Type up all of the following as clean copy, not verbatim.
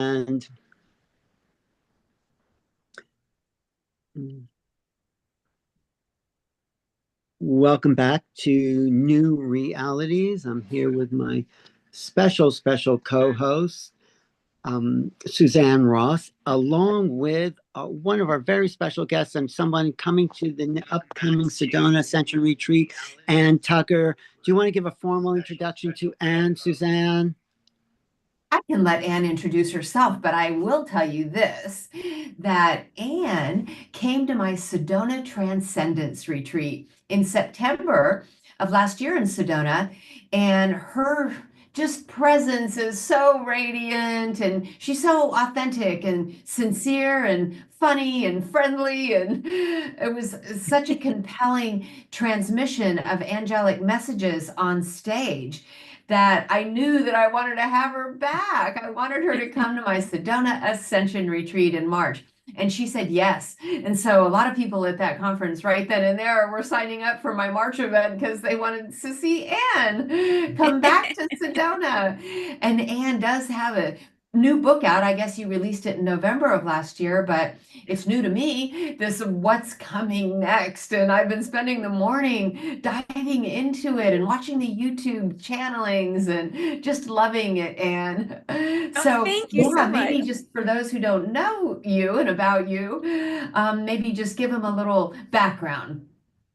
And welcome back to New Realities. I'm here with my special co-host, Suzanne Ross, along with one of our very special guests and someone coming to the upcoming Sedona Ascension Retreat, Ann Tucker. Do you want to give a formal introduction to Ann, Suzanne? I can let Anne introduce herself, but I will tell you this, that Anne came to my Sedona Transcendence Retreat in September of last year in Sedona, and her just presence is so radiant, and she's so authentic and sincere and funny and friendly, and it was such a compelling transmission of angelic messages on stage that I knew that I wanted to have her back. I wanted her to come to my Sedona Ascension Retreat in March. And she said yes. And so a lot of people at that conference right then and there were signing up for my March event because they wanted to see Anne come back to Sedona. And Anne does have a new book out. I guess you released it in November of last year, but it's new to me, this what's coming next. And I've been spending the morning diving into it and watching the YouTube channelings and just loving it. And Oh, so, thank you yeah, so much. maybe just for those who don't know you and about you, maybe just give them a little background.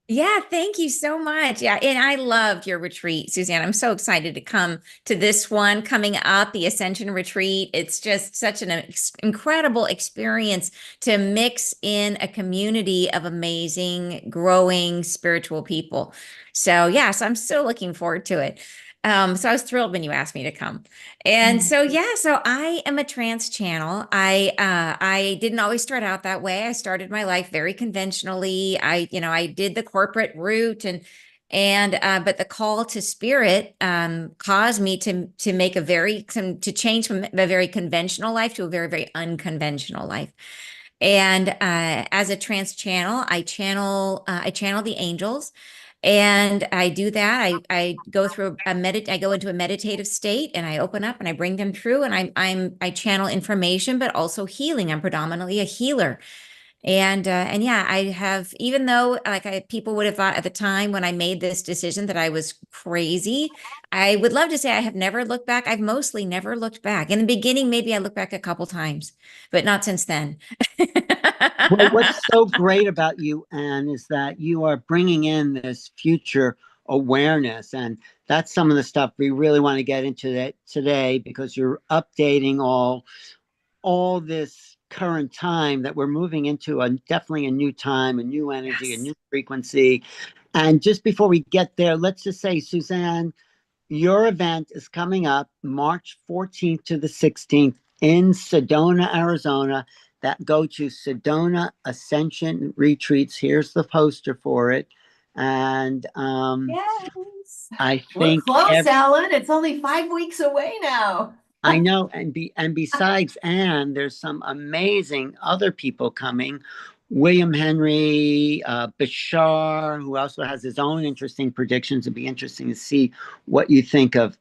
Yeah, thank you so much. Yeah, and I loved your retreat, Suzanne. I'm so excited to come to this one coming up, the Ascension Retreat. It's just such an incredible experience to mix in a community of amazing, growing spiritual people. So, yes, I'm so looking forward to it. So I was thrilled when you asked me to come. And so yeah, so I am a trance channel. I didn't always start out that way. I started my life very conventionally. I did the corporate route and but the call to spirit caused me to make to change from a very conventional life to a very unconventional life. And as a trance channel, I channel the angels. And I do that. I go through I go into a meditative state and I open up and I bring them through and I channel information, but also healing. I'm predominantly a healer. And yeah, I have, even though people would have thought at the time when I made this decision that I was crazy, I would love to say I have never looked back. I've mostly never looked back. In the beginning, maybe I looked back a couple times, but not since then. Well, what's so great about you, Anne, is that you are bringing in this future awareness. And that's some of the stuff we really want to get into that today because you're updating all this current time that we're moving into definitely a new time, a new energy, a Yes. new frequency. And just before we get there, let's just say, Suzanne, your event is coming up March 14th to the 16th in Sedona, Arizona. That go to Sedona Ascension Retreats. Here's the poster for it. And Yes. I We're think close, Alan. It's only 5 weeks away now. I know, and besides Anne, there's some amazing other people coming. William Henry, Bashar, who also has his own interesting predictions. It'd be interesting to see what you think of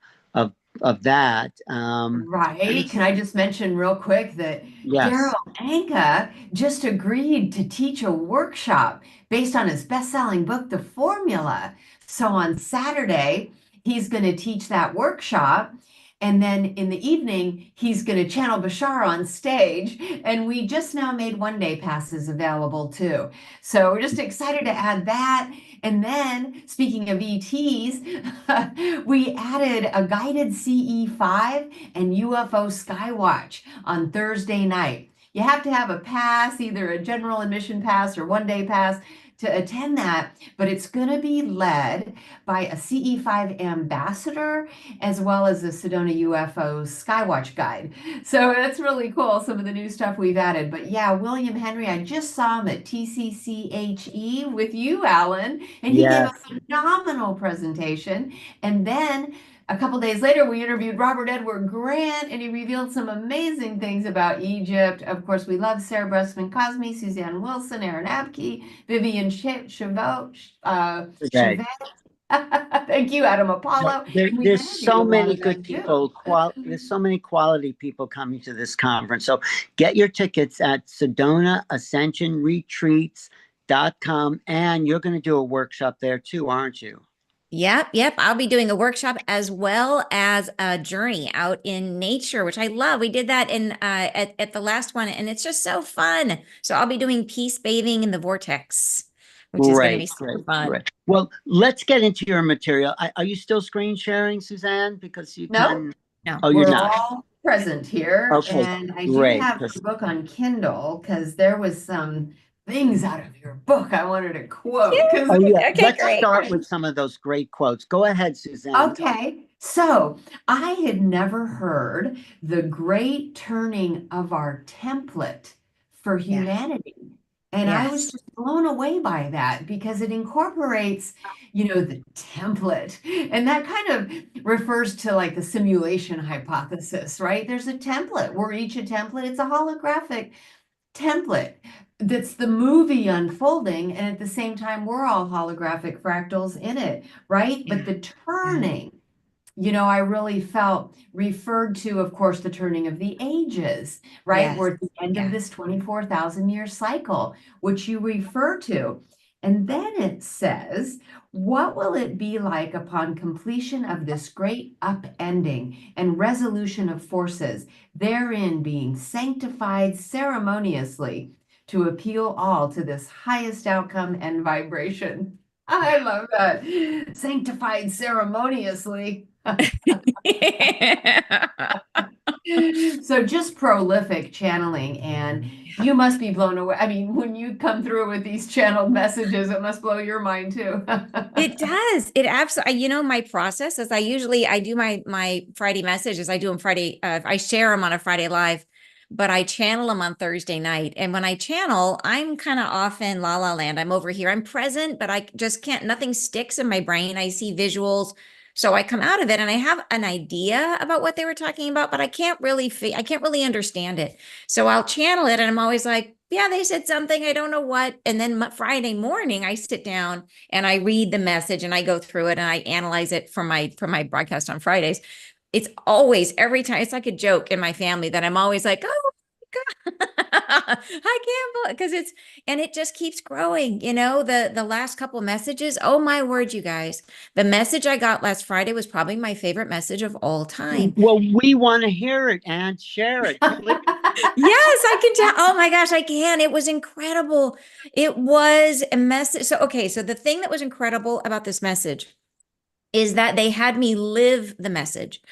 of that. Right. Can I just mention real quick that Darryl Yes, Anka just agreed to teach a workshop based on his best-selling book, The Formula. So on Saturday, he's going to teach that workshop. And then in the evening, he's going to channel Bashar on stage. And we just now made one-day passes available too. So we're just excited to add that. And then, speaking of ETs, we added a guided CE5 and UFO Skywatch on Thursday night. You have to have a pass, either a general admission pass or one-day pass to attend that, but it's going to be led by a CE5 ambassador as well as a Sedona UFO Skywatch guide. So that's really cool, some of the new stuff we've added. But yeah, William Henry, I just saw him at TCCHE with you, Alan, and he gave a yes. phenomenal presentation. And then a couple days later, we interviewed Robert Edward Grant, and he revealed some amazing things about Egypt. Of course, we love Sarah Bressman Cosme, Suzanne Wilson, Aaron Abke, Vivian Chavot, Today. Chevet. Thank you, Adam Apollo. We There's interviewed a so lot many of good them people. too. There's so many quality people coming to this conference. So get your tickets at SedonaAscensionRetreats.com. And you're going to do a workshop there too, aren't you? Yep. I'll be doing a workshop as well as a journey out in nature, which I love. We did that in at the last one, and it's just so fun. So I'll be doing peace bathing in the vortex, which is going to be super fun. Great. Well, let's get into your material. Are you still screen sharing, Suzanne? Because you No, can. No. Oh, you're we're not. all present here, Okay, and I do great. have the book on Kindle because there was some things out of your book I wanted to quote. Because Oh, yeah. Okay, Let's great. start with some of those great quotes. Go ahead, Suzanne. okay, so I had never heard the great turning of our template for Yeah. humanity. And I was Yes. just blown away by that because it incorporates, the template. And that kind of refers to like the simulation hypothesis, right? There's a template. We're each a template. It's a holographic template that's the movie unfolding. And at the same time, we're all holographic fractals in it, right? But Yeah. the turning, I really felt referred to, of course, the turning of the ages, right? Yes. We're at the end of Yeah. this 24,000 year cycle, which you refer to. And then it says, what will it be like upon completion of this great upending and resolution of forces, therein being sanctified ceremoniously to appeal all to this highest outcome and vibration? I love that. Sanctified ceremoniously. So just prolific channeling, and you must be blown away. I mean, when you come through with these channeled messages, it must blow your mind too. It does. It absolutely, my process is I do my Friday messages. I do them Friday. I share them on a Friday live, but I channel them on Thursday night. And when I channel, I'm kind of off in la la land. I'm over here. I'm present, but I just can't, nothing sticks in my brain. I see visuals. So I come out of it and I have an idea about what they were talking about, but I can't really understand it. So I'll channel it and I'm always like, yeah, they said something. I don't know what. And then Friday morning, I sit down and I read the message and I go through it and I analyze it for my broadcast on Fridays. It's always every time it's like a joke in my family that I'm always like, oh my God, I can't because it just keeps growing. The last couple of messages. Oh my word, you guys. The message I got last Friday was probably my favorite message of all time. Well, we want to hear it and share it. Yes, I can tell. Oh my gosh, I can. It was incredible. It was a message. So, okay. So the thing that was incredible about this message is that they had me live the message.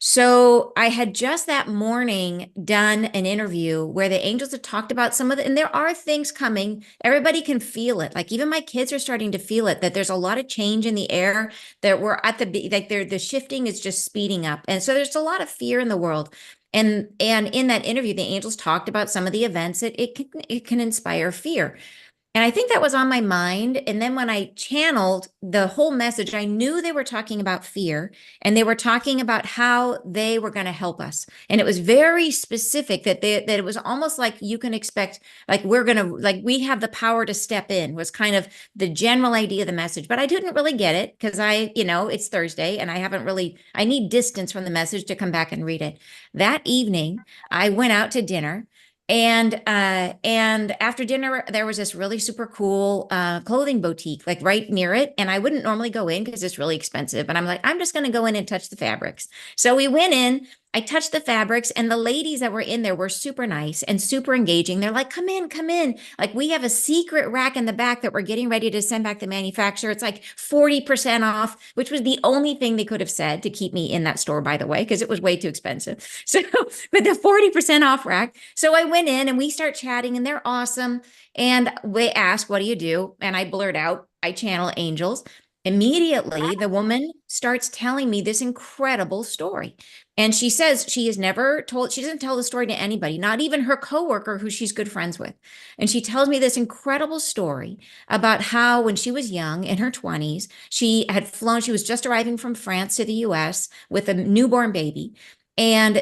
So I had just that morning done an interview where the angels had talked about some of the, and there are things coming. Everybody can feel it. Like even my kids are starting to feel it, that there's a lot of change in the air, that we're at the shifting is just speeding up. And so there's a lot of fear in the world. And in that interview, the angels talked about some of the events that it can inspire fear. And I think that was on my mind. And then when I channeled the whole message, I knew they were talking about fear and they were talking about how they were going to help us. And it was very specific that it was almost like you can expect, like we have the power to step in was kind of the general idea of the message. But I didn't really get it because it's Thursday and I need distance from the message to come back and read it. That evening, I went out to dinner. And after dinner, there was this really super cool clothing boutique, like right near it. And I wouldn't normally go in because it's really expensive. And I'm like, I'm just going to go in and touch the fabrics. So we went in. I touched the fabrics, and the ladies that were in there were super nice and super engaging. They're like, come in, come in. Like, we have a secret rack in the back that we're getting ready to send back to the manufacturer. It's like 40% off, which was the only thing they could have said to keep me in that store, by the way, because it was way too expensive. So, but the 40% off rack. So I went in and we start chatting, and they're awesome. And they ask, what do you do? And I blurt out, I channel angels. Immediately, the woman starts telling me this incredible story. And she says she doesn't tell the story to anybody, not even her coworker who she's good friends with. And she tells me this incredible story about how when she was young in her 20s, she was just arriving from France to the US with a newborn baby. And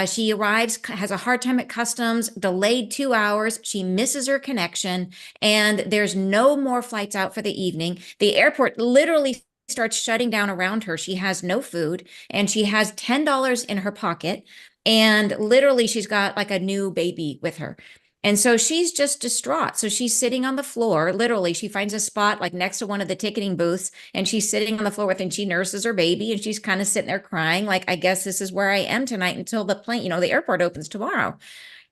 she arrives, has a hard time at customs, delayed 2 hours. She misses her connection, and there's no more flights out for the evening. The airport literally starts shutting down around her. She has no food and she has $10 in her pocket. And literally, she's got like a new baby with her. And so she's just distraught. So she's sitting on the floor. Literally, she finds a spot like next to one of the ticketing booths and she's sitting on the floor with, and she nurses her baby and she's kind of sitting there crying, like, I guess this is where I am tonight until the plane, the airport opens tomorrow.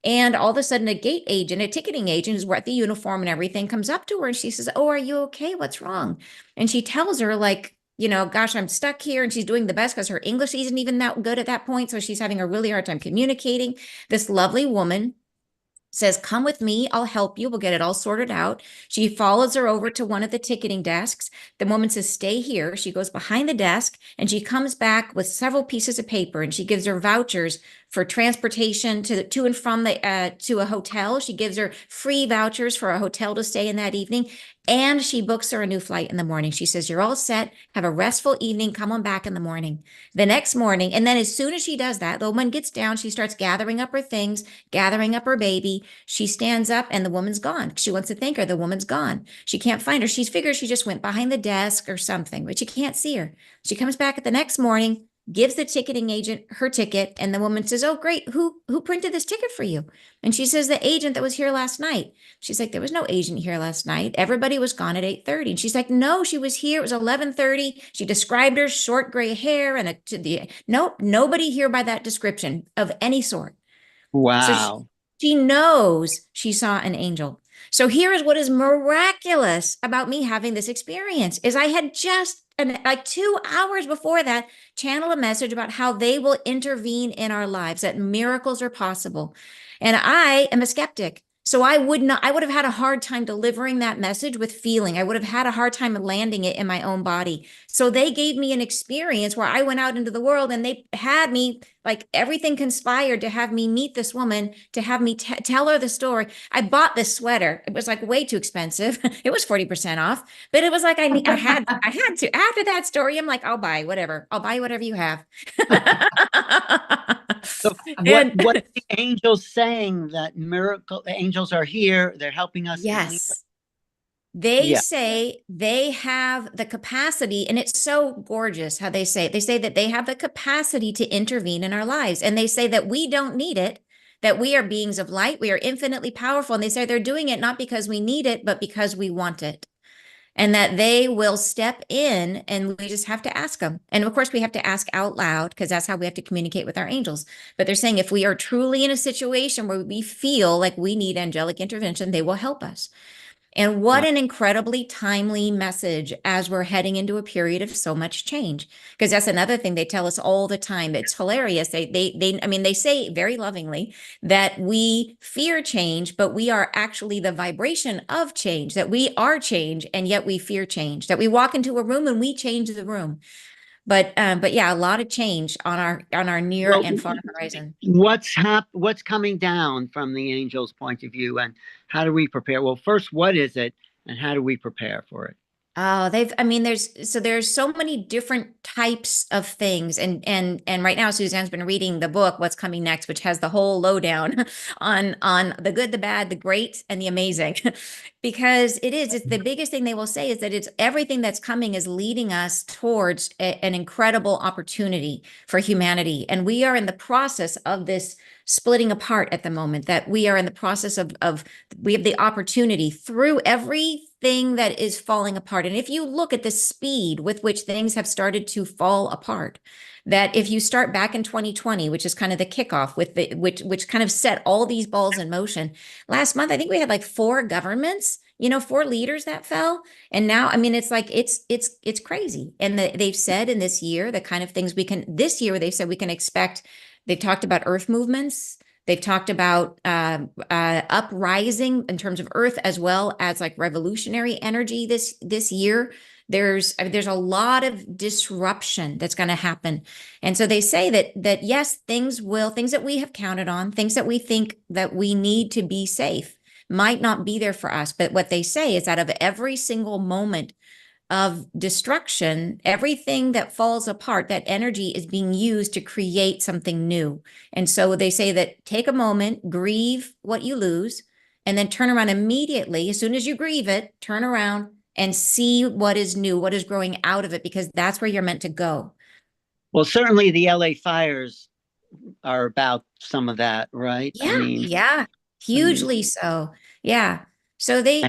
And all of a sudden, a gate agent, a ticketing agent who's wearing the uniform and everything comes up to her and she says, "Oh, are you okay? What's wrong?" And she tells her, like, gosh, I'm stuck here. And she's doing the best because her English isn't even that good at that point. So she's having a really hard time communicating. This lovely woman says, "Come with me. I'll help you. We'll get it all sorted out." She follows her over to one of the ticketing desks. The woman says, "Stay here." She goes behind the desk and she comes back with several pieces of paper and she gives her vouchers for transportation to and from to a hotel. She gives her free vouchers for a hotel to stay in that evening. And she books her a new flight in the morning. She says, "You're all set. Have a restful evening. Come on back in the morning." The next morning, and then as soon as she does that, the woman gets down. She starts gathering up her things, gathering up her baby. She stands up and the woman's gone. She wants to thank her. The woman's gone. She can't find her. She figures she just went behind the desk or something, but she can't see her. She comes back the next morning, gives the ticketing agent her ticket, and the woman says, "Oh, great. Who printed this ticket for you?" And she says, "The agent that was here last night." She's like, "There was no agent here last night. Everybody was gone at 8:30. And she's like, "No, she was here. It was 11:30. She described her short gray hair and nope, nobody here by that description of any sort." So Wow. she knows she saw an angel. So here is what is miraculous about me having this experience is I had just like 2 hours before that channel a message about how they will intervene in our lives, that miracles are possible. And I am a skeptic. So I would have had a hard time delivering that message with feeling. I would have had a hard time landing it in my own body. So they gave me an experience where I went out into the world and they had me, like, everything conspired to have me meet this woman, to have me tell her the story. I bought this sweater. It was like way too expensive. It was 40% off, but it was like, I had to, after that story, I'm like, I'll buy whatever. I'll buy whatever you have. So what are the angels saying? That miracle angels are here, they're helping us? Yes. They say they have the capacity, and it's so gorgeous how they say it. They say that they have the capacity to intervene in our lives, and they say that we don't need it, that we are beings of light, we are infinitely powerful, and they say they're doing it not because we need it, but because we want it. And that they will step in and we just have to ask them. And of course, we have to ask out loud because that's how we have to communicate with our angels. But they're saying if we are truly in a situation where we feel like we need angelic intervention, they will help us. And what an incredibly timely message as we're heading into a period of so much change. Because that's another thing they tell us all the time. It's hilarious. They say very lovingly that we fear change, but we are actually the vibration of change, that we are change, and yet we fear change, that we walk into a room and we change the room. But yeah, a lot of change on our near and far horizon. What's coming down from the angels' point of view, and how do we prepare? Well, first, what is it, and how do we prepare for it? Oh, there's so many different types of things. And right now Suzanne's been reading the book, What's Coming Next, which has the whole lowdown on the good, the bad, the great, and the amazing. Because it's the biggest thing they will say is that it's everything that's coming is leading us towards an incredible opportunity for humanity. And we are in the process of this splitting apart at the moment, that we are in the process of we have the opportunity through everything that is falling apart. And if you look at the speed with which things have started to fall apart, that if you start back in 2020, which is kind of the kickoff with which kind of set all these balls in motion. Last month, I think we had like 4 governments, 4 leaders that fell. And now, it's like, it's crazy. And they've said in this year, the kind of things this year, they said we can expect. They've talked about earth movements. They've talked about uprising in terms of earth, as well as like revolutionary energy this year. There's a lot of disruption that's going to happen. And so they say that yes, things that we have counted on, things that we think that we need to be safe might not be there for us. But what they say is out of every single moment of destruction, everything that falls apart, that energy is being used to create something new. And so they say that take a moment, grieve what you lose, and then turn around immediately. As soon as you grieve it, turn around and see what is new, what is growing out of it, because that's where you're meant to go. Well, certainly the LA fires are about some of that, right? Yeah, hugely so. Yeah. So they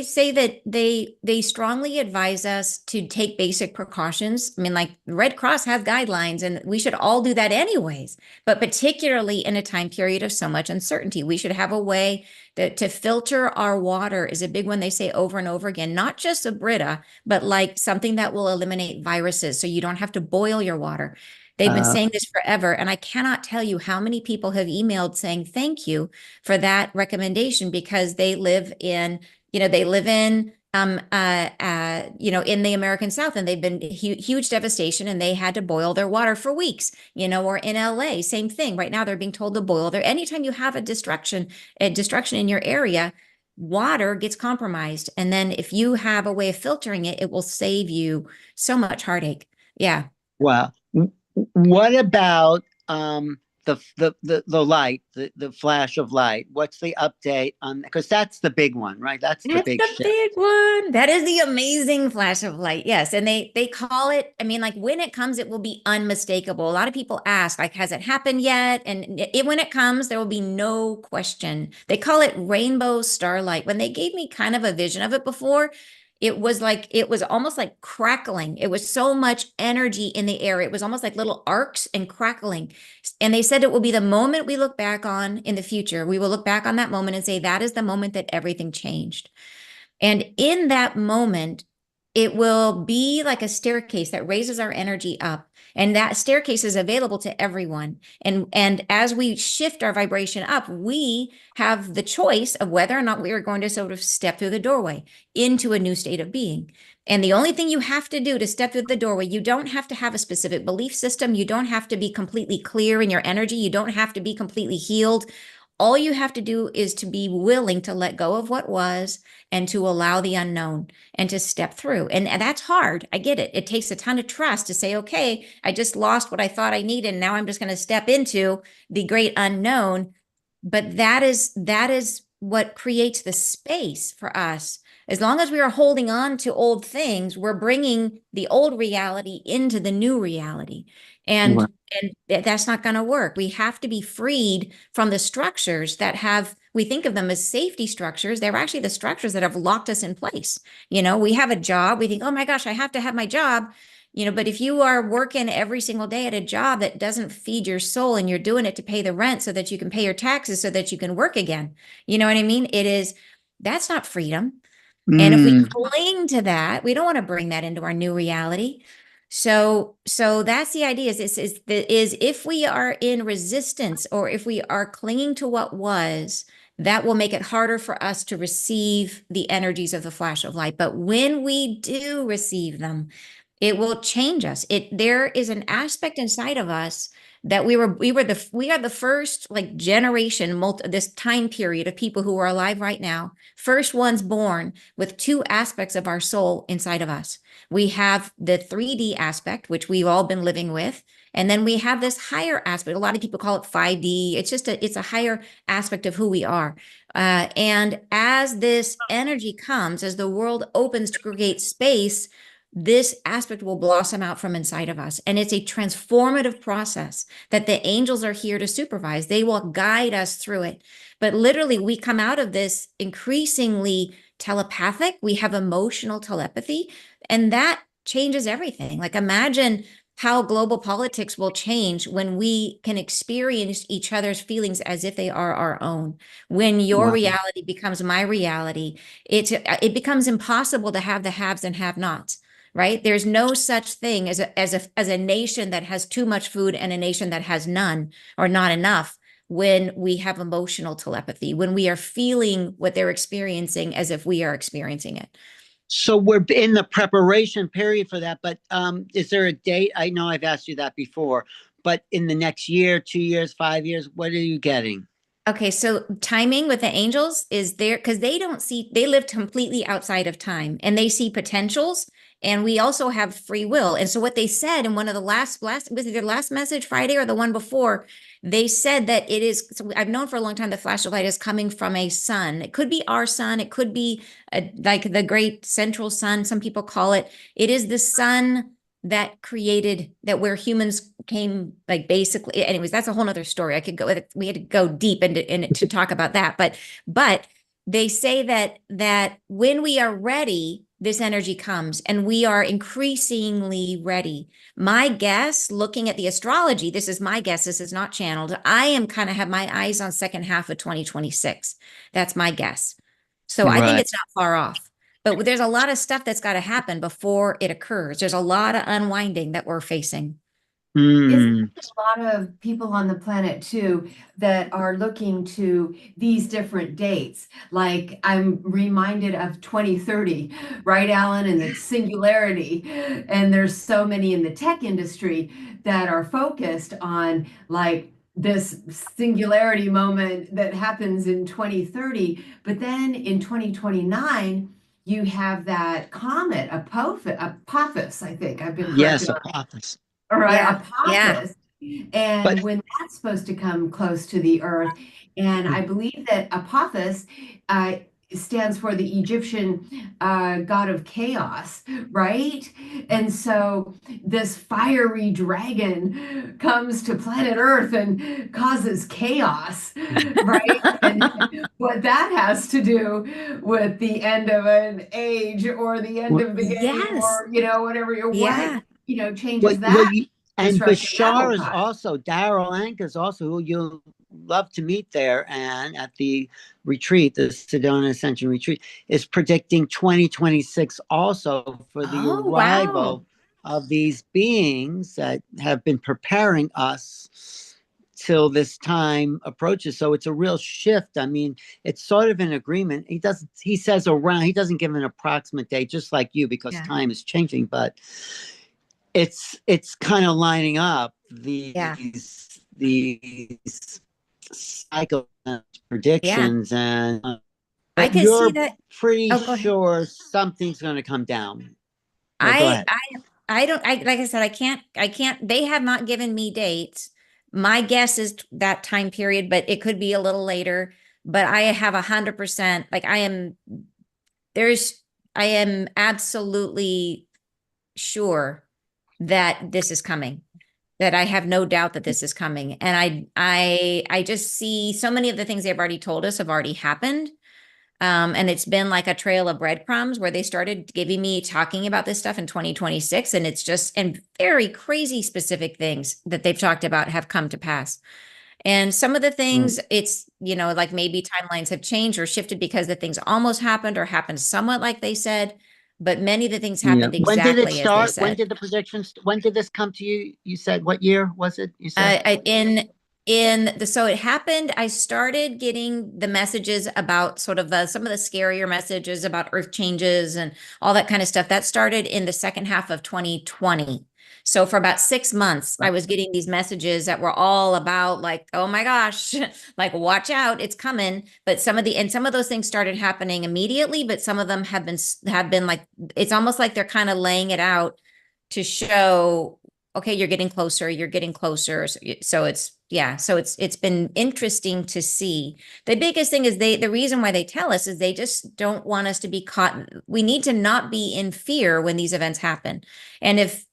say that they strongly advise us to take basic precautions. I mean, like the Red Cross has guidelines and we should all do that anyways, but particularly in a time period of so much uncertainty, we should have a way that to filter our water is a big one they say over and over again, not just a Brita, but like something that will eliminate viruses so you don't have to boil your water. They've been saying this forever, and I cannot tell you how many people have emailed saying thank you for that recommendation because they live in, they live in, in the American South, and they've been huge devastation, and they had to boil their water for weeks, or in LA, same thing. Right now, they're being told to boil their. Anytime you have a destruction in your area, water gets compromised, and then if you have a way of filtering it, it will save you so much heartache. Yeah. Wow. What about the light, the flash of light? What's the update on, because that's the big one, right? That's the That's big the shift. big one. That is the amazing flash of light. Yes. And they call it, I mean, like when it comes, it will be unmistakable. A lot of people ask, like, has it happened yet? And when it comes, there will be no question. They call it rainbow starlight. When they gave me kind of a vision of it before, it was almost like crackling. It was so much energy in the air. It was almost like little arcs and crackling. And they said it will be the moment we look back on in the future. We will look back on that moment and say, that is the moment that everything changed. And in that moment, it will be like a staircase that raises our energy up. And that staircase is available to everyone. And as we shift our vibration up, we have the choice of whether or not we are going to sort of step through the doorway into a new state of being. And the only thing you have to do to step through the doorway, you don't have to have a specific belief system. You don't have to be completely clear in your energy. You don't have to be completely healed. All you have to do is to be willing to let go of what was and to allow the unknown and to step through. And that's hard. I get it. It takes a ton of trust to say, okay, I just lost what I thought I needed. And now I'm just going to step into the great unknown. But that is what creates the space for us. As long as we are holding on to old things, we're bringing the old reality into the new reality. And that's not going to work. We have to be freed from the structures that we think of them as safety structures. They're actually the structures that have locked us in place. We have a job. We think, oh my gosh, I have to have my job. But if you are working every single day at a job that doesn't feed your soul and you're doing it to pay the rent so that you can pay your taxes so that you can work again, you know what I mean? That's not freedom. And if we cling to that, we don't want to bring that into our new reality. So that's the idea is if we are in resistance or if we are clinging to what was, that will make it harder for us to receive the energies of the flash of light. But when we do receive them, it will change us. There is an aspect inside of us that we are the first like generation, this time period of people who are alive right now, first ones born with two aspects of our soul inside of us. We have the 3D aspect, which we've all been living with. And then we have this higher aspect. A lot of people call it 5D. It's a higher aspect of who we are. And as this energy comes, as the world opens to create space, this aspect will blossom out from inside of us. And it's a transformative process that the angels are here to supervise. They will guide us through it. But literally, we come out of this increasingly telepathic. We have emotional telepathy, and that changes everything. Like imagine how global politics will change when we can experience each other's feelings as if they are our own. When your reality becomes my reality, it becomes impossible to have the haves and have-nots. Right? There's no such thing as a nation that has too much food and a nation that has none or not enough when we have emotional telepathy, when we are feeling what they're experiencing as if we are experiencing it. So we're in the preparation period for that, but is there a date? I know I've asked you that before, but in the next year, 2 years, 5 years, what are you getting? Okay, so timing with the angels is there because they don't see, they live completely outside of time and they see potentials. And we also have free will. And so what they said in one of the last, was it their last message Friday or the one before? They said that it is, so I've known for a long time the flash of light is coming from a sun. It could be our sun. It could be like the great central sun, some people call it. It is the sun that created that where humans came, like basically, anyways, that's a whole nother story. I could go, we had to go deep into in it to talk about that. But they say that when we are ready, this energy comes and we are increasingly ready. My guess, looking at the astrology, this is my guess, this is not channeled. I am kind of have my eyes on second half of 2026. That's my guess. So I think Right. it's not far off. But there's a lot of stuff that's got to happen before it occurs. There's a lot of unwinding that we're facing. Isn't Mm. there a lot of people on the planet too that are looking to these different dates? Like I'm reminded of 2030, right, Alan, and the singularity. And there's so many in the tech industry that are focused on like this singularity moment that happens in 2030. But then in 2029, you have that comet, Apophis, I think I've been Yes, corrected. Apophis. All right, Yeah. Apophis. And But when that's supposed to come close to the earth, and I believe that Apophis uh, stands for the Egyptian god of chaos, right? And so this fiery dragon comes to planet Earth and causes chaos, right? And what that has to do with the end of an age or the end of the game Yes. or, whatever, Yeah. changes well, that. and Disrupting apple Bashar is pie. also, Darryl Anka is also, who you'll love to meet there, and at the retreat, the Sedona Ascension retreat, is predicting 2026 also for the Oh, wow. arrival of these beings that have been preparing us till this time approaches. So it's a real shift. I mean, it's sort of an agreement. He says around, he doesn't give an approximate date, just like you, because Yeah. time is changing, but it's kind of lining up Yeah. these cycle Yeah. predictions, and I but could see you're that. pretty Oh, go ahead. sure something's going to come down. No, go I ahead. I I don't I like I said I can't they have not given me dates. My guess is that time period, but it could be a little later. But I have 100%, like there's I am absolutely sure that this is coming. That I have no doubt that this is coming. And I just see so many of the things they've already told us have already happened. And it's been like a trail of breadcrumbs where they started giving me talking about this stuff in 2026. And it's just, and very crazy specific things that they've talked about have come to pass. And some of the things it's, like maybe timelines have changed or shifted because the things almost happened or happened somewhat like they said. But many of the things Yeah. happened When did it exactly as they start? When said. did the predictions? When did this come to you? You said what year was it? You said So it happened, I started getting the messages about sort of some of the scarier messages about earth changes and all that kind of stuff. That started in the second half of 2020. So for about 6 months, I was getting these messages that were all about like, oh my gosh, like watch out, it's coming. But some of those things started happening immediately, but some of them have been like, it's almost like they're kind of laying it out to show, okay, you're getting closer, you're getting closer. So it's been interesting to see. The biggest thing is the reason why they tell us is they just don't want us to be caught. We need to not be in fear when these events happen. And if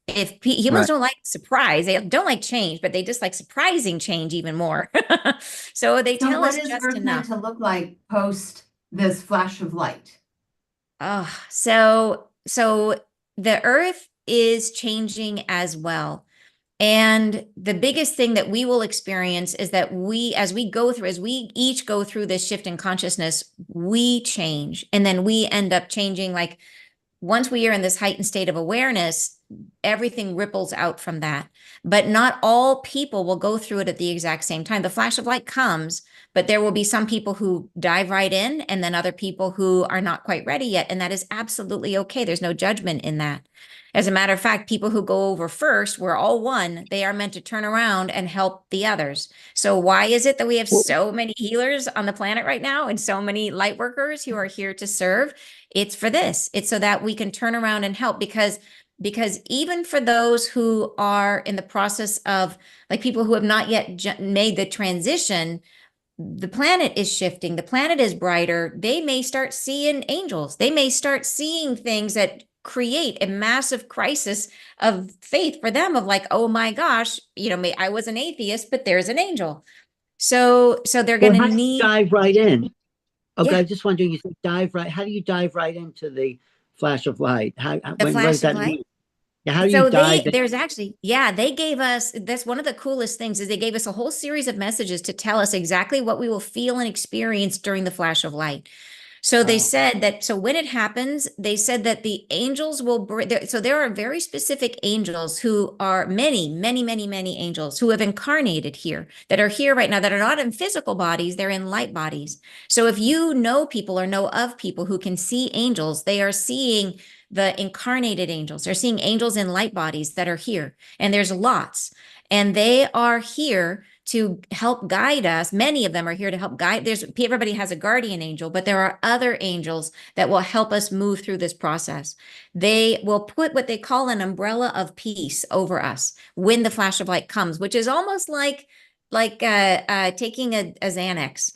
humans right. don't like surprise, they don't like change, but they just like surprising change even more. So they So tell what us is just Earth meant enough. to look like post this flash of light? Oh, so the earth is changing as well. And the biggest thing that we will experience is that as we each go through this shift in consciousness, we change. And then we end up changing. Like once we are in this heightened state of awareness, everything ripples out from that. But not all people will go through it at the exact same time. The flash of light comes, but there will be some people who dive right in, and then other people who are not quite ready yet. And that is absolutely okay. There's no judgment in that. As a matter of fact, people who go over first, we're all one. They are meant to turn around and help the others. So why is it that we have so many healers on the planet right now and so many light workers who are here to serve? It's for this. It's so that we can turn around and help, because even for those who are in the process of, like, people who have not yet made the transition, the planet is shifting, the planet is brighter. They may start seeing angels. They may start seeing things that create a massive crisis of faith for them, of like, oh my gosh, I was an atheist, but there's an angel. So they're going to need dive right in. Okay, Yeah. I'm just wondering, you said dive right. How do you dive right into the flash of light? What does that mean? How do you dive in? There's actually, they gave us, that's one of the coolest things, is they gave us a whole series of messages to tell us exactly what we will feel and experience during the flash of light. So they said that, so when it happens, they said that the angels will bring, so there are very specific angels who are many, many, many, many angels who have incarnated here, that are here right now, that are not in physical bodies, they're in light bodies. So if you know people or know of people who can see angels, they are seeing the incarnated angels. They're seeing angels in light bodies that are here. And there's lots. And they are here to help guide us. Many of them are here to help guide. Everybody has a guardian angel, but there are other angels that will help us move through this process. They will put what they call an umbrella of peace over us when the flash of light comes, which is almost like taking a Xanax.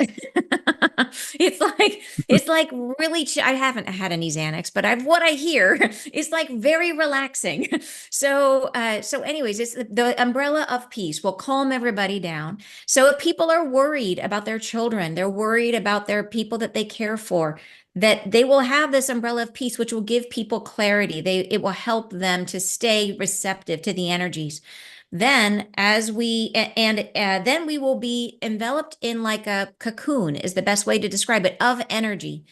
it's like really, I haven't had any Xanax, but what I hear is like very relaxing. So anyways, it's the umbrella of peace will calm everybody down. So if people are worried about their children, they're worried about their people that they care for, that they will have this umbrella of peace, which will give people clarity. It will help them to stay receptive to the energies. Then then we will be enveloped in like a cocoon, is the best way to describe it, of energy.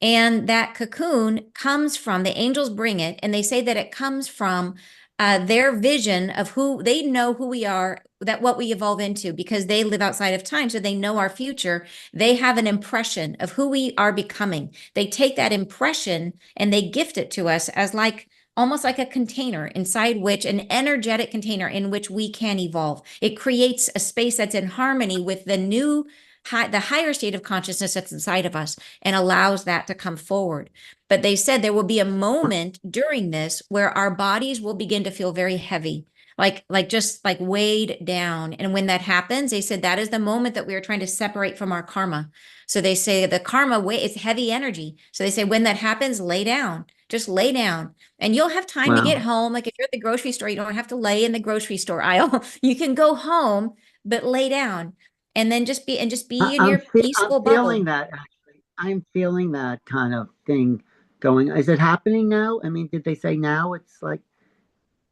And that cocoon comes from, the angels bring it, and they say that it comes from their vision of who they know who we are, that what we evolve into, because they live outside of time. So they know our future. They have an impression of who we are becoming. They take that impression and they gift it to us as almost like a container inside which, an energetic container in which we can evolve. It creates a space that's in harmony with the higher state of consciousness that's inside of us, and allows that to come forward. But they said there will be a moment during this where our bodies will begin to feel very heavy, just weighed down. And when that happens, they said that is the moment that we are trying to separate from our karma. So they say the karma weight is heavy energy. So they say when that happens, lay down. Just lay down, and you'll have time to get home. Like if you're at the grocery store, you don't have to lay in the grocery store aisle. You can go home, but lay down, and then just be in your peaceful bubble. I'm feeling that, actually. I'm feeling that kind of thing going. Is it happening now? I mean, did they say now? It's like,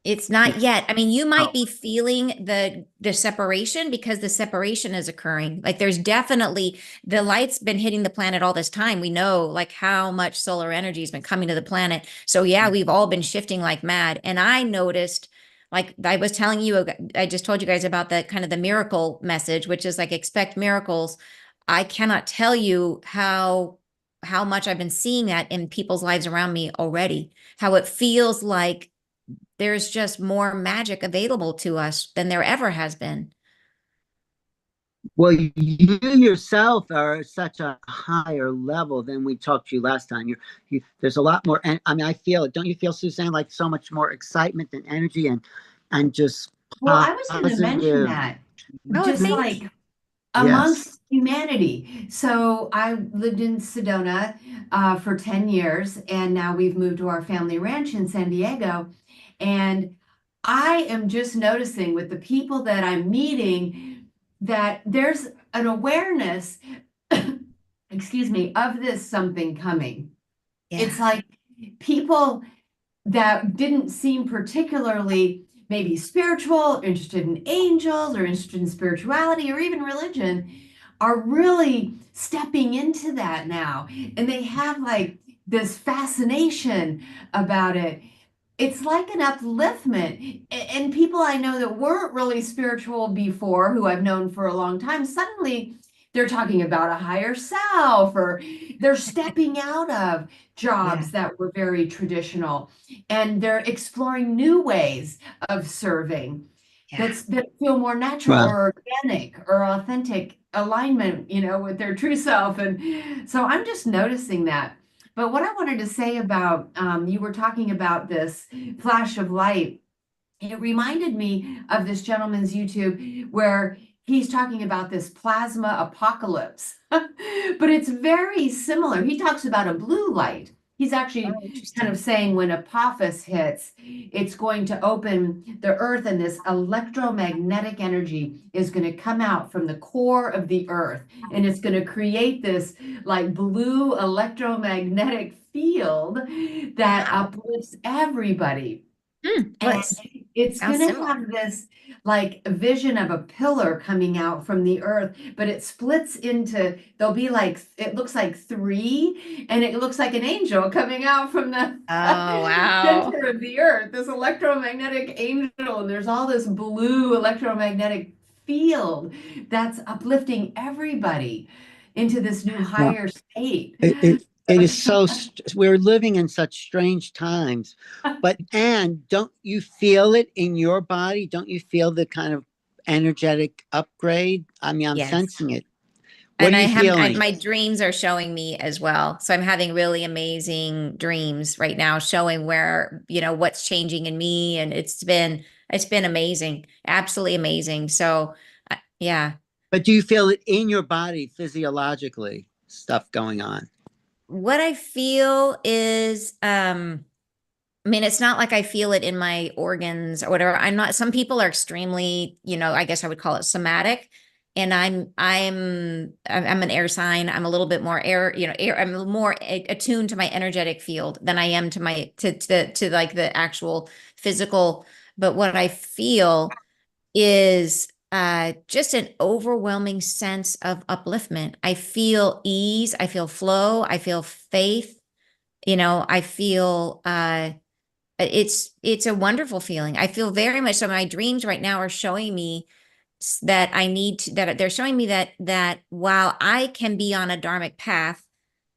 it's not yet. I mean, you might be feeling the separation, because the separation is occurring. Like there's definitely, the light's been hitting the planet all this time. We know like how much solar energy has been coming to the planet. So yeah, we've all been shifting like mad. And I noticed, like I was telling you, I just told you guys about the kind of the miracle message, which is like expect miracles. I cannot tell you how much I've been seeing that in people's lives around me already, how it feels like there's just more magic available to us than there ever has been. well, you yourself are such a higher level than we talked to you last time. There's a lot more, and I mean, I feel it. Don't you feel, Suzanne, like so much more excitement and energy and just Well, I was going to mention that. Just like amongst humanity. So I lived in Sedona for 10 years, and now we've moved to our family ranch in San Diego. And I am just noticing with the people that I'm meeting that there's an awareness, excuse me, of this something coming. Yeah. It's like people that didn't seem particularly maybe spiritual, interested in angels or interested in spirituality or even religion, are really stepping into that now. And they have like this fascination about it. it's like an upliftment. And people I know that weren't really spiritual before, who I've known for a long time, suddenly they're talking about a higher self, or they're stepping out of Yeah. jobs that were very traditional, and they're exploring new ways of serving Yeah. that feel more natural Well, or organic or authentic alignment, with their true self. And so I'm just noticing that. But what I wanted to say about, you were talking about this flash of light. It reminded me of this gentleman's YouTube where he's talking about this plasma apocalypse, but it's very similar. He talks about a blue light. He's Oh, actually kind interesting. of saying when Apophis hits, it's going to open the earth, and this electromagnetic energy is going to come out from the core of the earth, and it's going to create this like blue electromagnetic field that Wow. uplifts everybody. And Looks it's going sounds to similar. have this like vision of a pillar coming out from the earth, but it splits into, there'll be like, it looks like three, and it looks like an angel coming out from the Oh, wow. center of the earth, this electromagnetic angel. And there's all this blue electromagnetic field that's uplifting everybody into this new well, higher state. it is so, we're living in such strange times. But, Anne, don't you feel it in your body? Don't you feel the kind of energetic upgrade? I mean, I'm Yes. sensing it. What And are you feeling? my dreams are showing me as well. So I'm having really amazing dreams right now, showing where, what's changing in me. And it's been amazing, absolutely amazing. So, yeah. But do you feel it in your body physiologically? Stuff going on. What I feel is, I mean, it's not like I feel it in my organs or whatever. I'm not, some people are extremely, I guess I would call it somatic. And I'm an air sign. I'm a little bit more air, I'm more attuned to my energetic field than I am to to like the actual physical. But what I feel is just an overwhelming sense of upliftment. I feel ease, I feel flow, I feel faith, I feel it's a wonderful feeling. I feel very much so. My dreams right now are showing me that I need to, that they're showing me that while I can be on a dharmic path,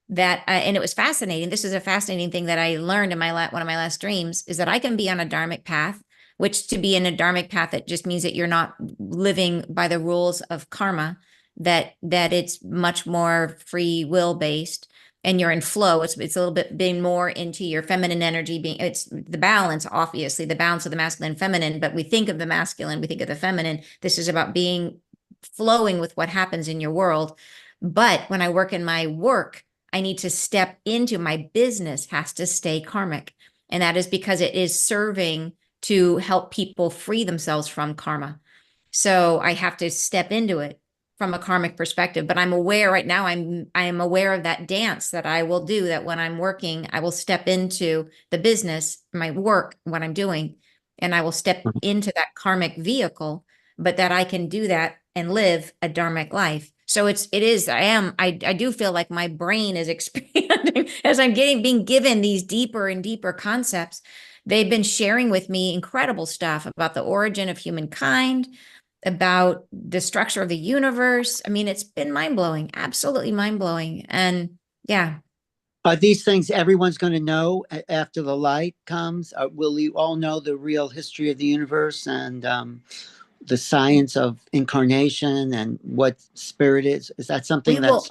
that and it was fascinating. This is a fascinating thing that I learned in one of my last dreams, is that I can be on a dharmic path, which, to be in a dharmic path, that just means that you're not living by the rules of karma, that it's much more free will based, and you're in flow. It's a little bit being more into your feminine energy, it's the balance, obviously the balance of the masculine and feminine, but we think of the masculine, we think of the feminine. This is about being flowing with what happens in your world. But when I work in my work, I need to step into, my business has to stay karmic. And that is because it is serving to help people free themselves from karma. So I have to step into it from a karmic perspective. But I'm aware right now, I am aware of that dance that I will do, that when I'm working, I will step into the business, my work, what I'm doing, and I will step into that karmic vehicle, but that I can do that and live a dharmic life. So I do feel like my brain is expanding as I'm being given these deeper and deeper concepts. They've been sharing with me incredible stuff about the origin of humankind, about the structure of the universe. I mean, it's been mind blowing, absolutely mind blowing. And yeah. Are these things everyone's going to know after the light comes? Will you all know the real history of the universe and the science of incarnation and what spirit is? Is that something that's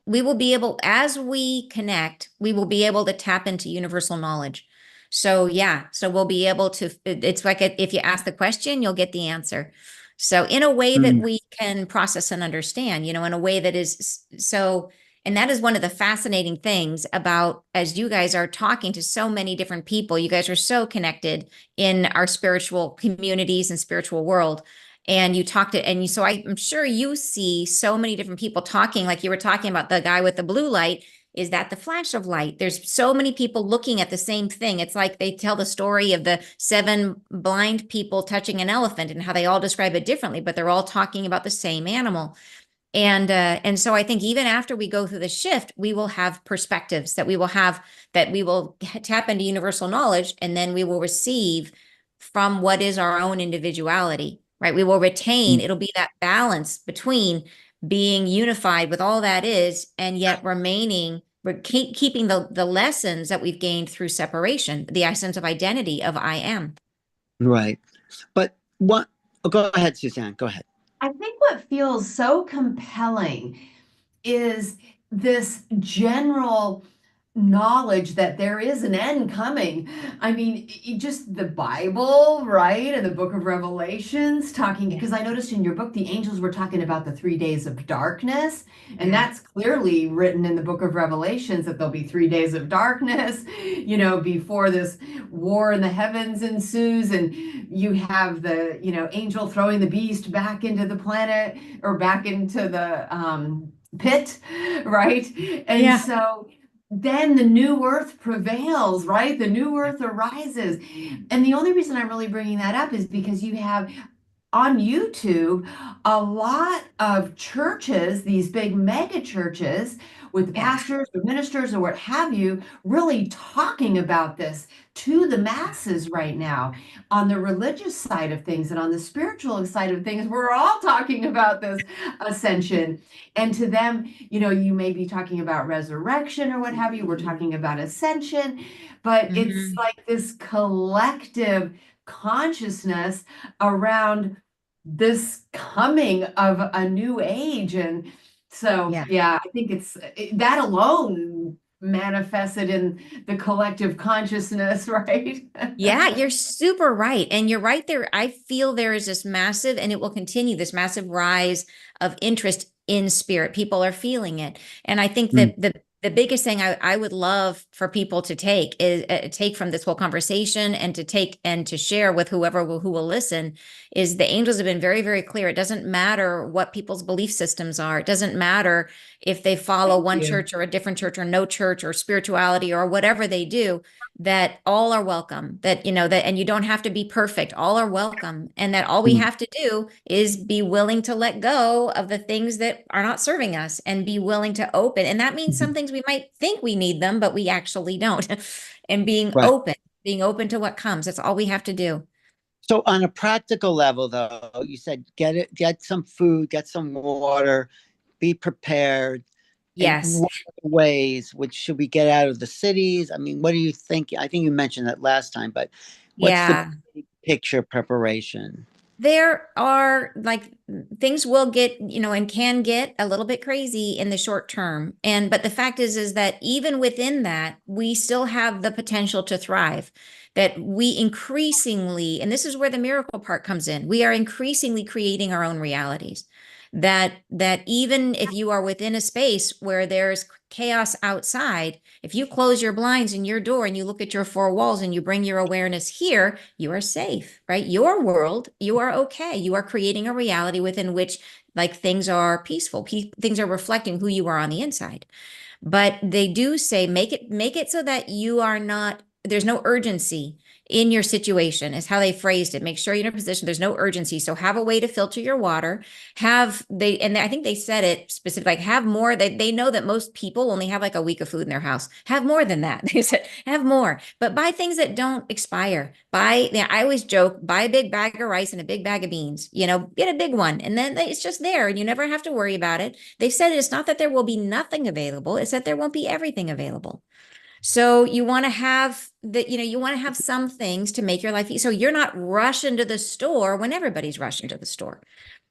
We will be able, as we connect, we will be able to tap into universal knowledge. So yeah, so we'll be able to, it's like if you ask the question, you'll get the answer. So in a way that Mm. we can process and understand, in a way that is so, and that is one of the fascinating things about, as you guys are talking to so many different people, you guys are so connected in our spiritual communities and spiritual world. And you talked to, and you, so I'm sure you see so many different people talking, like you were talking about the guy with the blue light. Is that the flash of light? There's so many people looking at the same thing. It's like they tell the story of the 7 blind people touching an elephant and how they all describe it differently, but they're all talking about the same animal. And so I think even after we go through the shift, we will have perspectives that we will have, that we will tap into universal knowledge, and then we will receive from what is our own individuality, right? We will retain, it'll be that balance between being unified with all that is, and yet remaining, we're keeping the lessons that we've gained through separation, the sense of identity of I am. Right. But what, oh, go ahead, Suzanne, go ahead. I think what feels so compelling is this general knowledge that there is an end coming. I mean, just the Bible, right? And the book of Revelations talking, because I noticed in your book, the angels were talking about the 3 days of darkness. And that's clearly written in the book of Revelations, that there'll be 3 days of darkness, you know, before this war in the heavens ensues. And you have the, you know, angel throwing the beast back into the planet, or back into the pit, right? And so then the new earth prevails, right? The new earth arises. And the only reason I'm really bringing that up is because you have on YouTube a lot of churches, these big mega churches with pastors or ministers or what have you, really talking about this to the masses right now. On the religious side of things and on the spiritual side of things, we're all talking about this ascension. And to them, you know, you may be talking about resurrection or what have you. We're talking about ascension, but it's like this collective consciousness around this coming of a new age. And so, yeah, I think it's that alone manifested in the collective consciousness, right? Yeah, you're super right. And you're right there. I feel there is this massive, and it will continue, this massive rise of interest in spirit. People are feeling it. And I think that the biggest thing I would love for people to take is take from this whole conversation, and to take and to share with who will listen, is the angels have been very, very clear. It doesn't matter what people's belief systems are. It doesn't matter if they follow one church or a different church, or no church, or spirituality, or whatever they do, that all are welcome, that, you know, that, and you don't have to be perfect. All are welcome. And that all we have to do is be willing to let go of the things that are not serving us, and be willing to open. And that means some things we might think we need them, but we actually don't. And being open to what comes. That's all we have to do. So on a practical level, though, you said get some food, get some water, be prepared. Yes. What ways, which should we get out of the cities? I mean, what do you think? I think you mentioned that last time, but what's the big picture preparation? There are, like, things will get, you know, and can get a little bit crazy in the short term. But the fact is that even within that, we still have the potential to thrive. That we increasingly, and this is where the miracle part comes in, we are increasingly creating our own realities. That even if you are within a space where there's chaos outside, if you close your blinds and your door and you look at your four walls and you bring your awareness here, you are safe, right? Your world, you are okay. You are creating a reality within which, like, things are peaceful. Things are reflecting who you are on the inside. But they do say, make it so that you are not, there's no urgency in your situation, is how they phrased it. Make sure you're in a position, there's no urgency. So have a way to filter your water. And I think they said it specifically, like, have more. They know that most people only have like a week of food in their house. Have more than that. They said, have more, but buy things that don't expire. I always joke, buy a big bag of rice and a big bag of beans, you know, get a big one. And then it's just there and you never have to worry about it. They said it's not that there will be nothing available. It's that there won't be everything available. So you want to have that, you know, you want to have some things to make your life easy. So you're not rushing to the store when everybody's rushing to the store.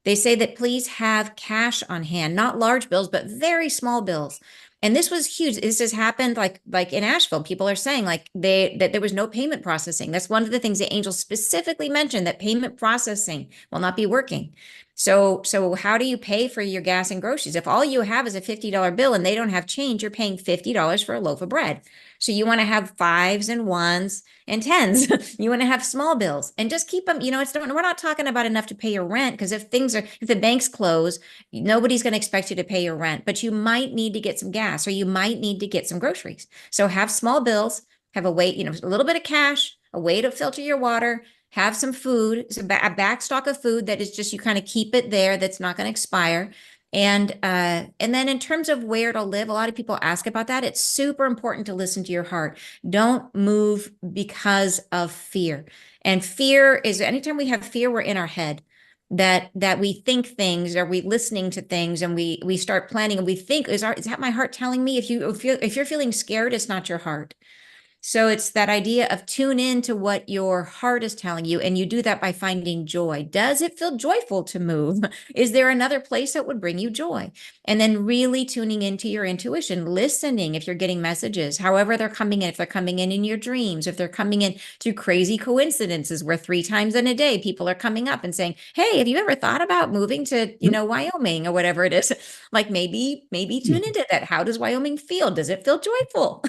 They say that please have cash on hand, not large bills, but very small bills. And this was huge. This has happened like in Asheville. People are saying like that there was no payment processing. That's one of the things the angels specifically mentioned, that payment processing will not be working. So how do you pay for your gas and groceries? If all you have is a $50 bill and they don't have change, you're paying $50 for a loaf of bread. So you want to have fives and ones and tens. You want to have small bills and just keep them, you know, we're not talking about enough to pay your rent, because if the banks close, nobody's going to expect you to pay your rent, but you might need to get some gas, or you might need to get some groceries. So have small bills, have a way, you know, a little bit of cash, a way to filter your water, have some food, so a back stock of food that is just, you kind of keep it there, that's not going to expire. And then in terms of where to live, a lot of people ask about that. It's super important to listen to your heart. Don't move because of fear. And fear is, anytime we have fear, we're in our head. That we think things, or we listening to things, and we start planning, and we think, is that my heart telling me? If you're feeling scared, it's not your heart. So it's that idea of tune in to what your heart is telling you. And you do that by finding joy. Does it feel joyful to move? Is there another place that would bring you joy? And then really tuning into your intuition, listening if you're getting messages, however they're coming in, if they're coming in your dreams, if they're coming in through crazy coincidences where 3 times in a day, people are coming up and saying, hey, have you ever thought about moving to, Wyoming or whatever it is? Like maybe tune into that. How does Wyoming feel? Does it feel joyful?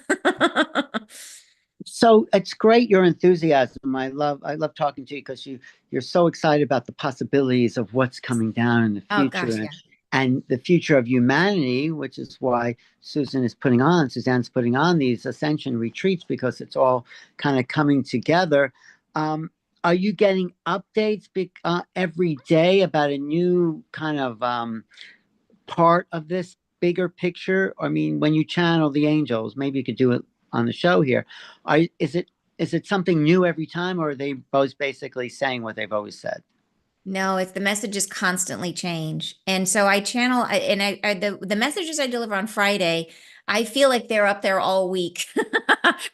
So it's great, your enthusiasm. I love talking to you because you're so excited about the possibilities of what's coming down in the future. Oh, gosh, yeah. And the future of humanity, which is why Suzanne's putting on these ascension retreats, because it's all kind of coming together. Are you getting updates every day about a new kind of part of this bigger picture? I mean, when you channel the angels, maybe you could do it on the show here. Is it something new every time, or are they both basically saying what they've always said? No, it's the messages constantly change. And so I channel, the messages I deliver on Friday, I feel like they're up there all week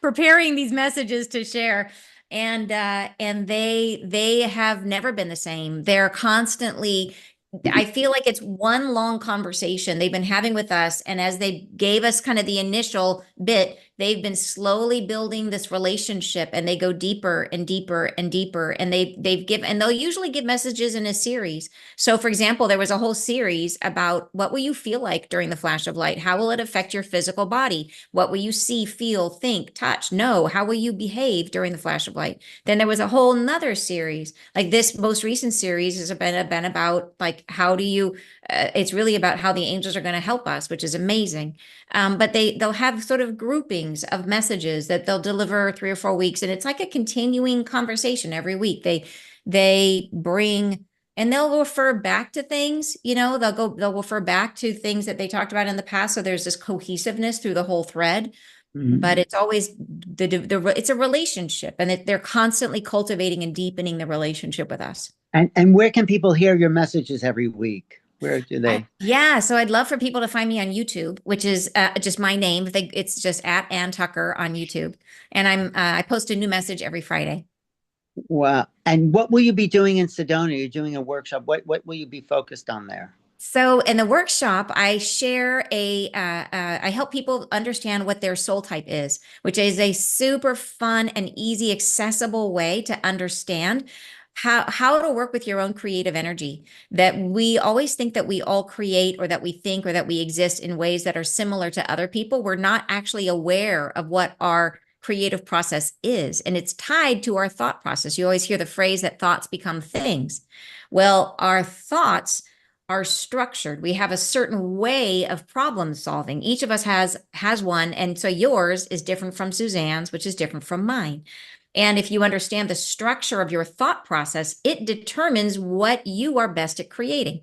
preparing these messages to share. And they have never been the same. They're constantly, I feel like it's one long conversation they've been having with us. And as they gave us kind of the initial bit, they've been slowly building this relationship, and they go deeper and deeper and deeper. And they'll usually give messages in a series. So for example, there was a whole series about what will you feel like during the flash of light? How will it affect your physical body? What will you see, feel, think, touch, know? How will you behave during the flash of light? Then there was a whole nother series, like this most recent series has been about like, how do you, it's really about how the angels are going to help us, which is amazing. But they'll have sort of groupings of messages that they'll deliver 3 or 4 weeks. And it's like a continuing conversation every week. They bring, and they'll refer back to things, they'll refer back to things that they talked about in the past. So there's this cohesiveness through the whole thread. Mm-hmm. But it's always it's a relationship, and they're constantly cultivating and deepening the relationship with us. And where can people hear your messages every week? Where do they? So I'd love for people to find me on YouTube, which is just my name. It's just at Ann Tucker on YouTube. And I post a new message every Friday. Wow. And what will you be doing in Sedona? You're doing a workshop. What will you be focused on there? So in the workshop, I share I help people understand what their soul type is, which is a super fun and easy, accessible way to understand how to work with your own creative energy. That we always think that we all create, or that we think, or that we exist in ways that are similar to other people. We're not actually aware of what our creative process is. And it's tied to our thought process. You always hear the phrase that thoughts become things. Well, our thoughts are structured. We have a certain way of problem solving. Each of us has one. And so yours is different from Suzanne's, which is different from mine. And if you understand the structure of your thought process, it determines what you are best at creating.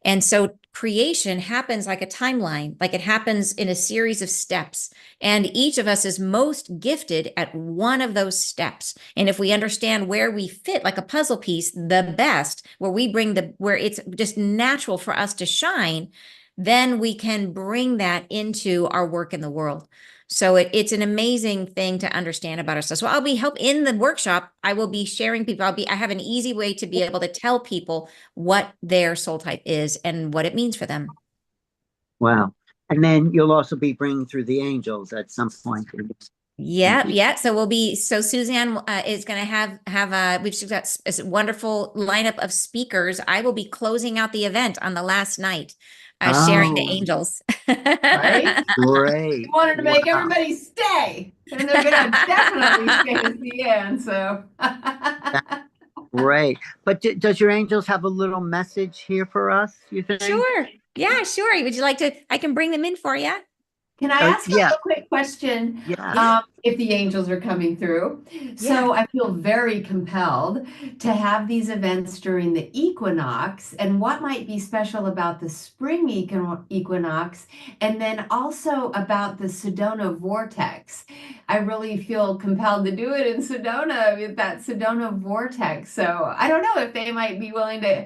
And so creation happens like a timeline, like it happens in a series of steps. And each of us is most gifted at one of those steps. And if we understand where we fit like a puzzle piece the best, where it's just natural for us to shine, then we can bring that into our work in the world. So it's an amazing thing to understand about ourselves. So I'll be in the workshop. I will be sharing people. I have an easy way to be able to tell people what their soul type is and what it means for them. Wow. And then you'll also be bringing through the angels at some point. Yeah. So Suzanne is going to we've got a wonderful lineup of speakers. I will be closing out the event on the last night. Sharing the angels. Right? Great. We wanted to make everybody stay, and they're going to definitely stay at the end. So great. But does your angels have a little message here for us, you think? Sure. Yeah, sure. Would you like to? I can bring them in for you. Can I ask you Yeah. a quick question? Yeah. If the angels are coming through. So I feel very compelled to have these events during the equinox, and what might be special about the spring equinox, and then also about the Sedona vortex. I really feel compelled to do it in Sedona with that Sedona vortex. So I don't know if they might be willing to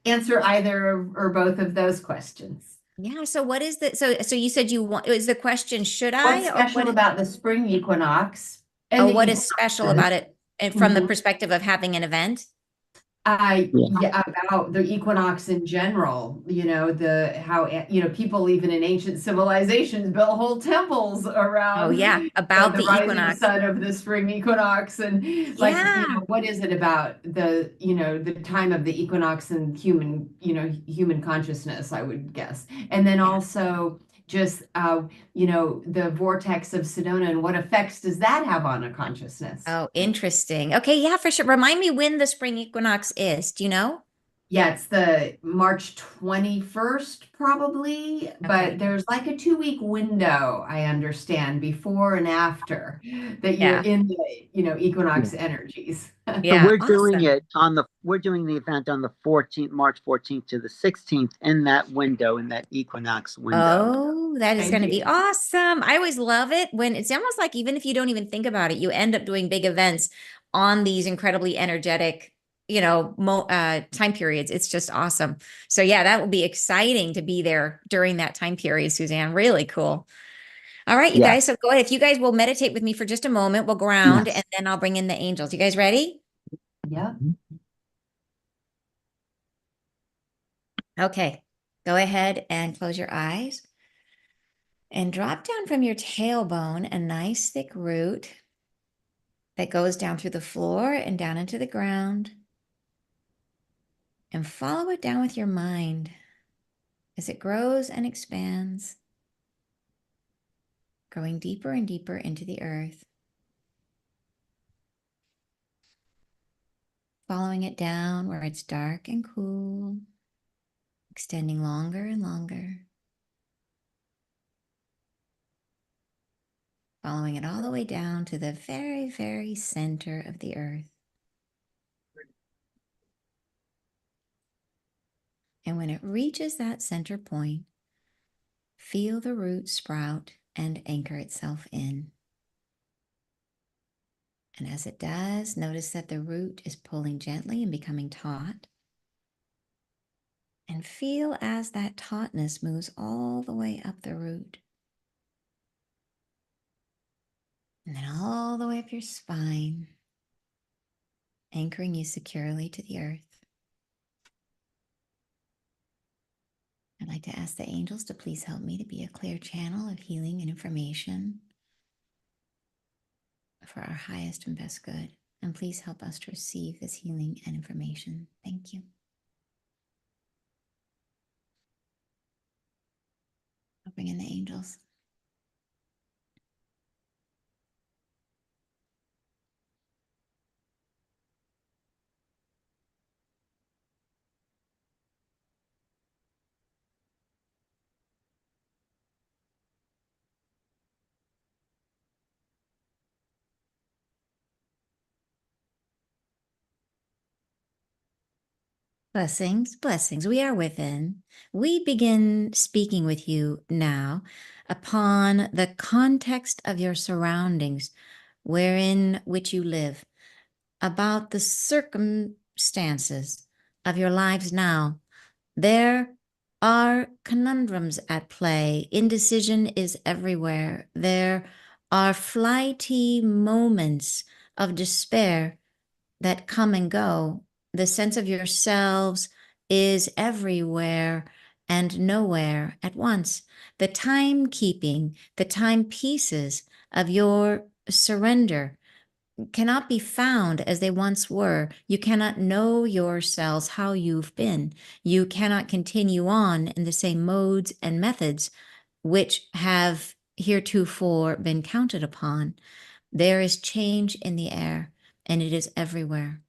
answer either or both of those questions. Yeah. So what is the, so you said you want, is the question, should What's I, or special about the spring equinox and oh, the what is special about equinoxes? it and from the Mhm. perspective of having an event? Yeah, about the equinox in general, how, people even in ancient civilizations built whole temples Oh around yeah, about the the rising equinox. sun of the spring equinox. And like, Yeah. what is it about the time of the equinox and human consciousness, I would guess. And then Yeah. also just, the vortex of Sedona and what effects does that have on a consciousness? Oh, interesting. Okay, yeah, for sure. Remind me when the spring equinox is. Do you know? Yeah, it's the March 21st, probably, Okay. but there's like a 2-week window, I understand, before and after that you're Yeah. in the, equinox energies. So Yeah. Awesome. we're doing the event on the 14th, March 14th to the 16th in that window, in that equinox window. Oh, that is Thank going to be you. awesome. I always love it when it's almost like even if you don't even think about it, you end up doing big events on these incredibly energetic, time periods. It's just awesome. So yeah, that will be exciting to be there during that time period, Suzanne. Really cool. All right, you Yeah. guys. So go ahead. If you guys will meditate with me for just a moment, we'll ground Yes. and then I'll bring in the angels. You guys ready? Yeah. Okay. Go ahead and close your eyes and drop down from your tailbone a nice thick root that goes down through the floor and down into the ground. And follow it down with your mind as it grows and expands, growing deeper and deeper into the earth. Following it down where it's dark and cool, extending longer and longer. Following it all the way down to the very, very center of the earth. And when it reaches that center point, feel the root sprout and anchor itself in. And as it does, notice that the root is pulling gently and becoming taut. And feel as that tautness moves all the way up the root. And then all the way up your spine, anchoring you securely to the earth. I'd like to ask the angels to please help me to be a clear channel of healing and information for our highest and best good. And please help us to receive this healing and information. Thank you. I'll bring in the angels. Blessings, blessings. We are within. We begin speaking with you now upon the context of your surroundings, wherein which you live, about the circumstances of your lives now. There are conundrums at play. Indecision is everywhere. There are flighty moments of despair that come and go. The sense of yourselves is everywhere and nowhere at once. The timekeeping, the timepieces of your surrender cannot be found as they once were. You cannot know yourselves how you've been. You cannot continue on in the same modes and methods which have heretofore been counted upon. There is change in the air, and it is everywhere.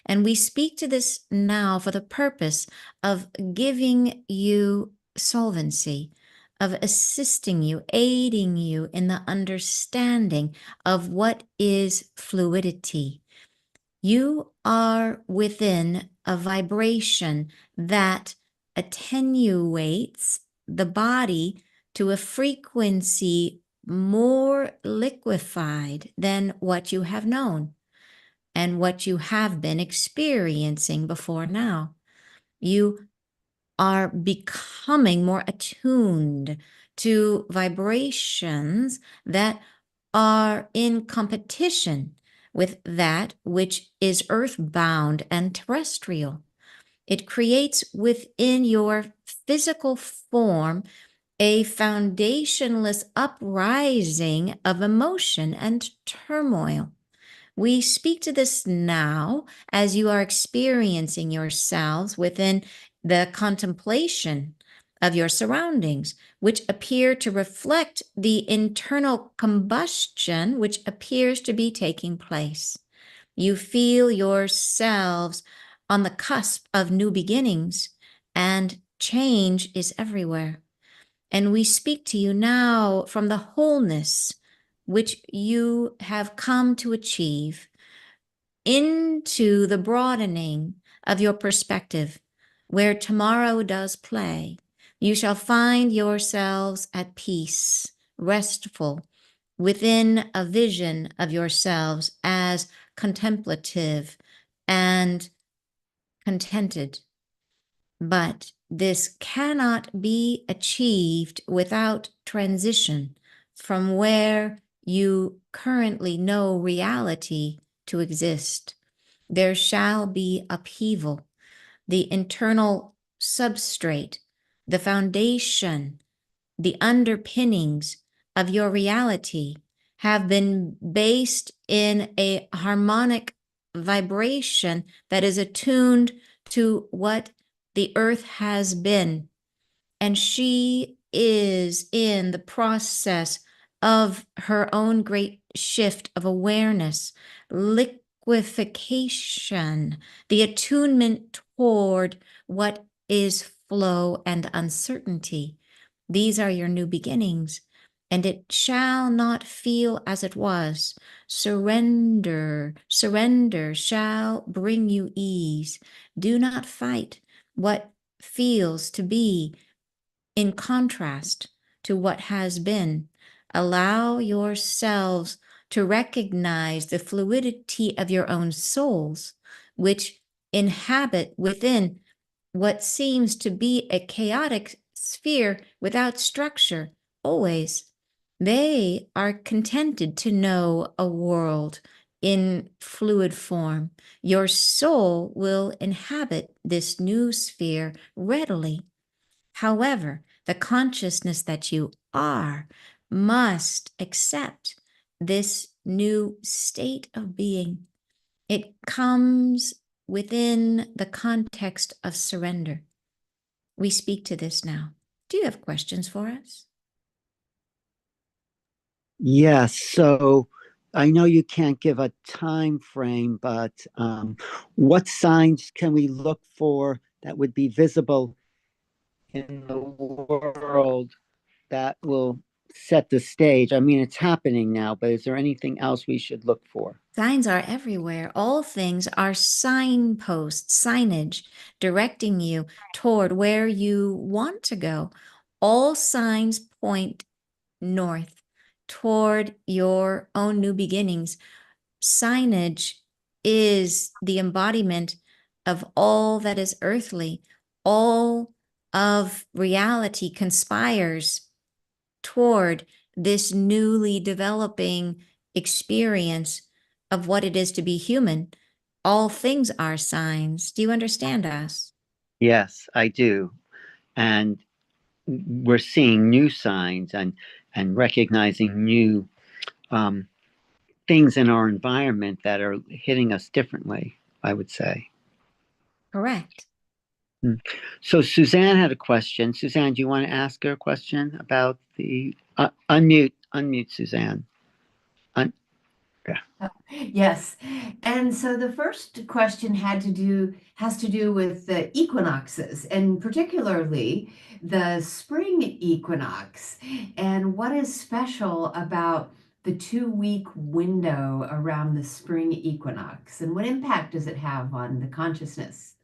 And we speak to this now for the purpose of giving you solvency, of assisting you, aiding you in the understanding of what is fluidity. You are within a vibration that attenuates the body to a frequency more liquefied than what you have known and what you have been experiencing before now. You are becoming more attuned to vibrations that are in competition with that which is earthbound and terrestrial. It creates within your physical form a foundationless uprising of emotion and turmoil. We speak to this now as you are experiencing yourselves within the contemplation of your surroundings, which appear to reflect the internal combustion which appears to be taking place. You feel yourselves on the cusp of new beginnings, and change is everywhere. And we speak to you now from the wholeness which you have come to achieve into the broadening of your perspective, where tomorrow does play. You shall find yourselves at peace, restful, within a vision of yourselves as contemplative and contented. But this cannot be achieved without transition from where you currently know reality to exist. There shall be upheaval. The internal substrate, the foundation, the underpinnings of your reality have been based in a harmonic vibration that is attuned to what the earth has been. And she is in the process of her own great shift of awareness, liquefaction, the attunement toward what is flow and uncertainty. These are your new beginnings, and it shall not feel as it was. Surrender, surrender shall bring you ease. Do not fight what feels to be in contrast to what has been. Allow yourselves to recognize the fluidity of your own souls, which inhabit within what seems to be a chaotic sphere without structure, always. They are contented to know a world in fluid form. Your soul will inhabit this new sphere readily. However, the consciousness that you are must accept this new state of being. It comes within the context of surrender. We speak to this now. Do you have questions for us? Yes. So I know you can't give a time frame, but what signs can we look for that would be visible in the world that will set the stage? I mean, it's happening now, but is there anything else we should look for? Signs are everywhere. All things are signposts, signage, directing you toward where you want to go. All signs point north toward your own new beginnings. Signage is the embodiment of all that is earthly. All of reality conspires toward this newly developing experience of what it is to be human. All things are signs. Do you understand us? Yes, I do. And we're seeing new signs and recognizing new things in our environment that are hitting us differently, I would say. Correct. So Suzanne had a question. Suzanne, do you want to ask her a question about the unmute, Suzanne? Un- Yes. And so the first question has to do with the equinoxes, and particularly the spring equinox. And what is special about the 2-week window around the spring equinox, and what impact does it have on the consciousness?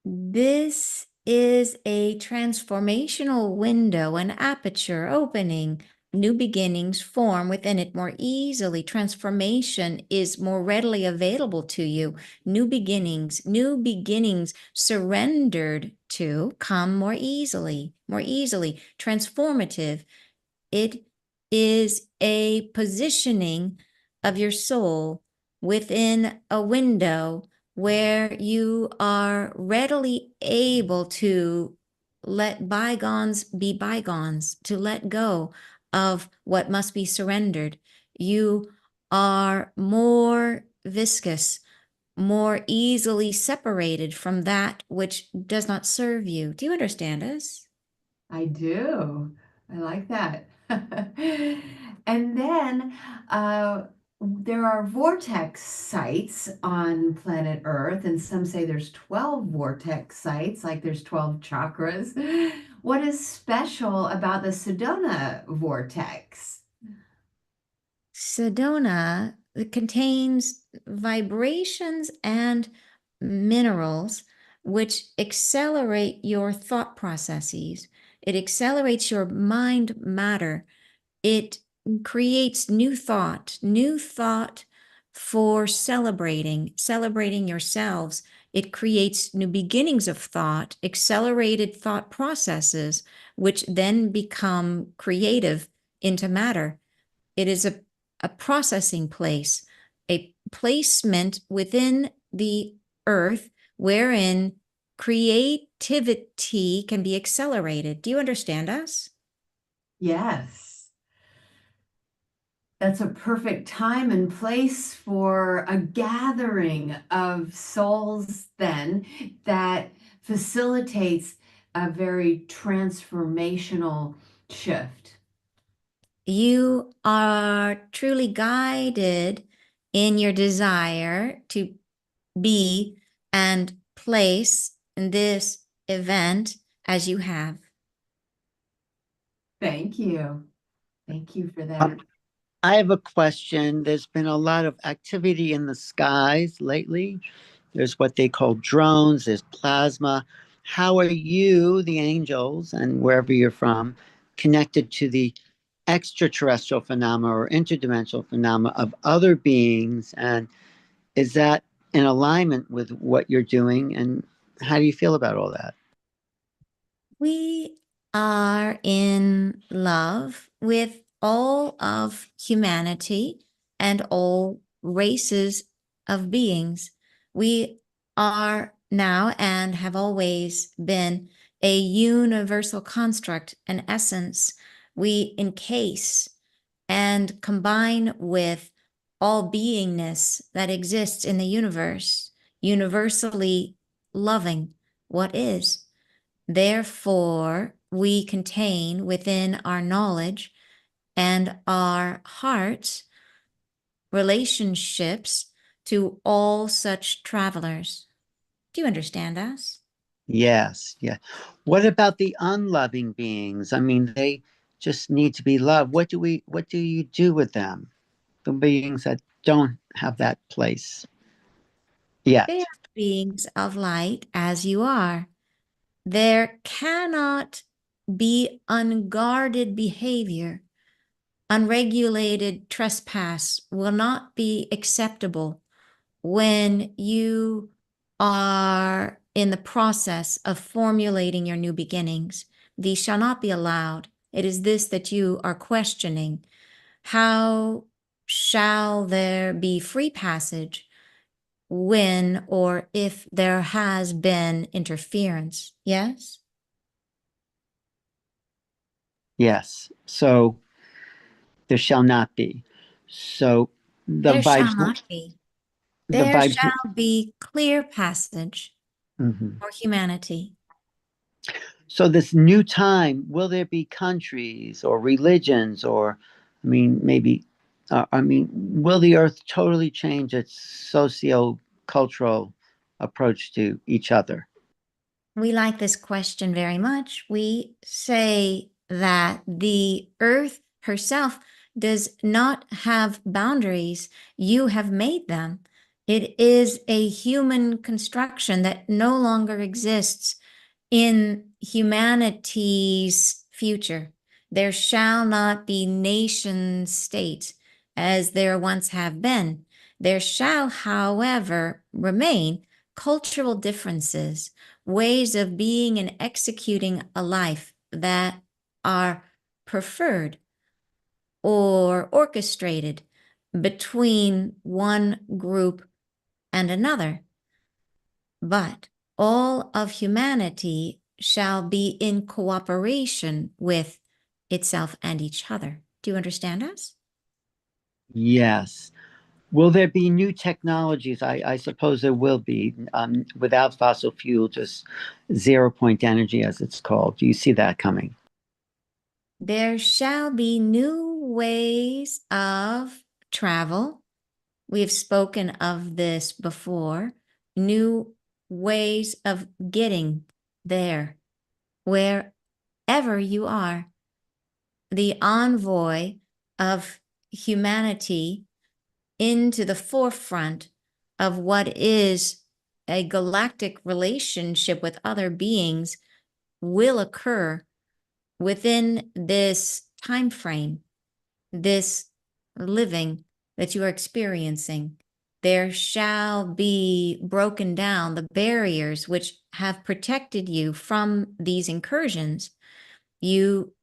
This is a transformational window, an aperture opening. New beginnings form within it more easily. Transformation is more readily available to you. New beginnings surrendered to come more easily, transformative. It is a positioning of your soul within a window where you are readily able to let bygones be bygones, to let go of what must be surrendered. You are more viscous, more easily separated from that which does not serve you. Do you understand us? I do. I like that. And then there are vortex sites on planet Earth, and some say there's 12 vortex sites, like there's 12 chakras. What is special about the Sedona vortex? Sedona contains vibrations and minerals which accelerate your thought processes. It accelerates your mind matter. It creates new thought for celebrating yourselves. It creates new beginnings of thought, accelerated thought processes, which then become creative into matter. It is a processing place, a placement within the earth wherein creativity can be accelerated. Do you understand us? Yes. That's a perfect time and place for a gathering of souls, then, that facilitates a very transformational shift. You are truly guided in your desire to be and place in this event as you have. Thank you. Thank you for that. I have a question. There's been a lot of activity in the skies lately. There's what they call drones, there's plasma. How are you, the angels, and wherever you're from, connected to the extraterrestrial phenomena or interdimensional phenomena of other beings? And is that in alignment with what you're doing? And how do you feel about all that? We are in love with all of humanity and all races of beings. We are now and have always been a universal construct, an essence. We encase and combine with all beingness that exists in the universe, universally loving what is. Therefore, we contain within our knowledge and our hearts relationships to all such travelers. Do you understand us? Yes, yeah. What about the unloving beings? I mean, they just need to be loved. What do you do with them? The beings that don't have that place They are yet. beings of light as you are. There cannot be unguarded behavior. Unregulated trespass will not be acceptable when you are in the process of formulating your new beginnings. These shall not be allowed. It is this that you are questioning. How shall there be free passage when or if there has been interference? Yes? Yes. So there shall not be. So the There shall vibes, not be. the There vibes. shall be clear passage Mhm. for humanity. So this new time, will there be countries or religions or, I mean, maybe I mean, will the Earth totally change its socio-cultural approach to each other? We like this question very much. We say that the Earth herself does not have boundaries. You have made them. It is a human construction that no longer exists in humanity's future. There shall not be nation states as there once have been. There shall, however, remain cultural differences, ways of being and executing a life that are preferred or orchestrated between one group and another. But all of humanity shall be in cooperation with itself and each other. Do you understand us? Yes. Will there be new technologies? I suppose there will be, without fossil fuel, just 0 point energy, as it's called. Do you see that coming? There shall be new ways of travel. We've spoken of this before. New ways of getting there, wherever you are. The envoy of humanity into the forefront of what is a galactic relationship with other beings will occur within this time frame, this living that you are experiencing. There shall be broken down the barriers which have protected you from these incursions. You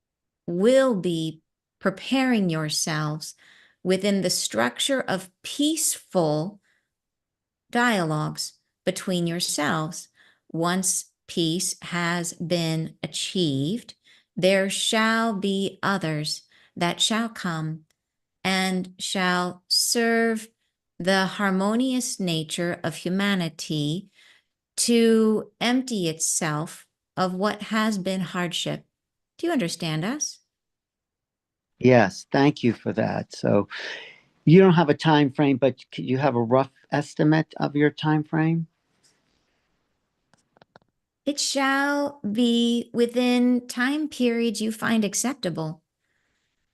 will be preparing yourselves within the structure of peaceful dialogues between yourselves. Once peace has been achieved, there shall be others that shall come and shall serve the harmonious nature of humanity to empty itself of what has been hardship. Do you understand us? Yes, thank you for that. So you don't have a time frame, but you have a rough estimate of your time frame? It shall be within time periods you find acceptable.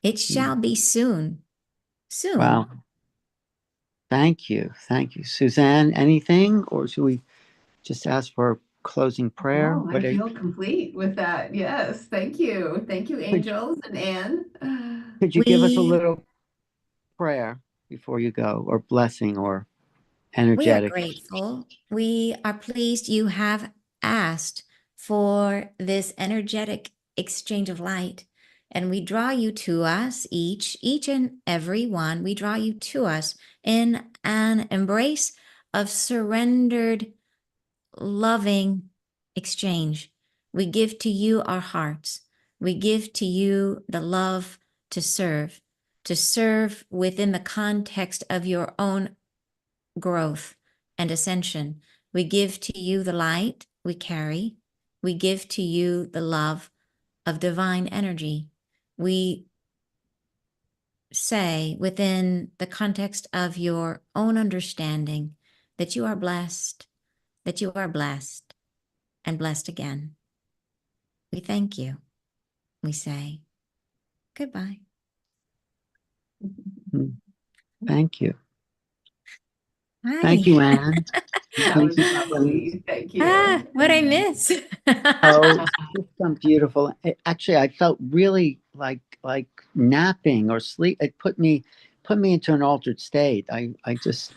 It shall be soon. Soon. Wow. Thank you. Thank you. Suzanne, anything? Or should we just ask for a closing prayer? No, I feel complete with that. Yes, thank you. Thank you, Angels and Anne. Could you give us a little prayer before you go, or blessing, or We are energetic? grateful. We are pleased you have asked for this energetic exchange of light. And we draw you to us, each and every one, we draw you to us in an embrace of surrendered, loving exchange. We give to you our hearts. We give to you the love to serve within the context of your own growth and ascension. We give to you the light we carry. We give to you the love of divine energy. We say within the context of your own understanding that you are blessed, and blessed again. We thank you. We say goodbye. Thank you. Hi. Thank you, Anne. That was lovely. Thank you. What'd I miss? Oh, just some beautiful. Actually, I felt really like napping or sleep. It put me into an altered state. I just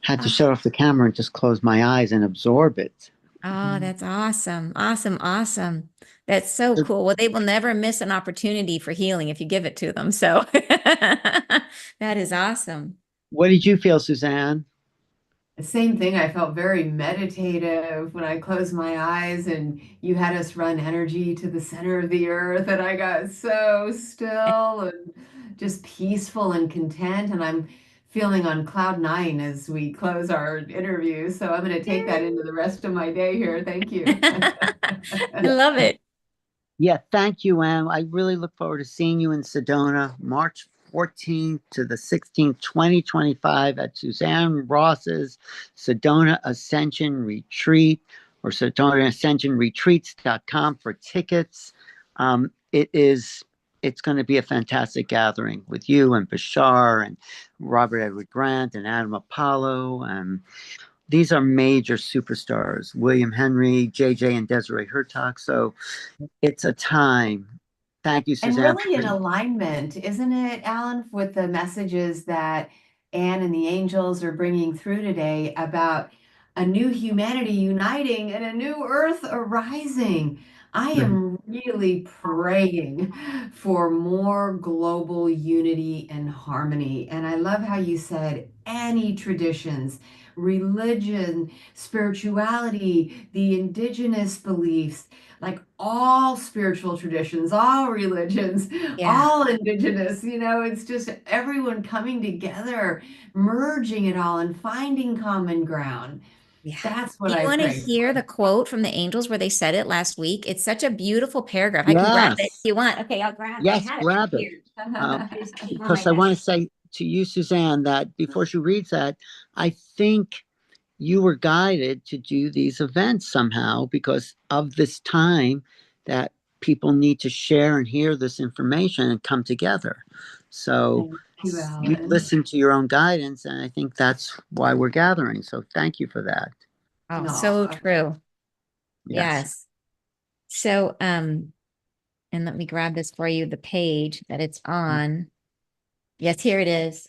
had to shut off the camera and just close my eyes and absorb it. Oh, that's awesome. Awesome. Awesome. That's so cool. Well, they will never miss an opportunity for healing if you give it to them. So that is awesome. What did you feel, Suzanne? The same thing. I felt very meditative when I closed my eyes and you had us run energy to the center of the earth, and I got so still and just peaceful and content. And I'm feeling on cloud nine as we close our interview. So I'm going to take that into the rest of my day here. Thank you. I love it. Yeah, thank you, Anne. I really look forward to seeing you in Sedona, March 14th to the 16th, 2025 at Suzanne Ross's Sedona Ascension Retreat or SedonaAscensionRetreats.com for tickets. It's going to be a fantastic gathering with you and Bashar and Robert Edward Grant and Adam Apollo. And these are major superstars, William Henry, JJ, and Desiree Hurtak. So it's a time. Thank you, And Suzanne. really in alignment, isn't it, Alan, with the messages that Anne and the angels are bringing through today about a new humanity uniting and a new earth arising? I am really praying for more global unity and harmony. And I love how you said any traditions, religion, spirituality, the indigenous beliefs, like all spiritual traditions, all religions, all indigenous, it's just everyone coming together, merging it all and finding common ground. Yeah. That's what Do you I want to pray hear for. the quote from the angels where they said it last week? It's such a beautiful paragraph. I can grab it if you want. Okay, I'll grab it. I Yes, had it grab it. here. Just keep on my Because I want to desk. say to you, Suzanne, that before she reads that, I think you were guided to do these events somehow because of this time that people need to share and hear this information and come together. So Thank you, you Alan. listen to your own guidance, and I think that's why we're gathering. So thank you for that. Oh, No. so true. Yes. So, and let me grab this for you, the page that it's on. Yes, here it is.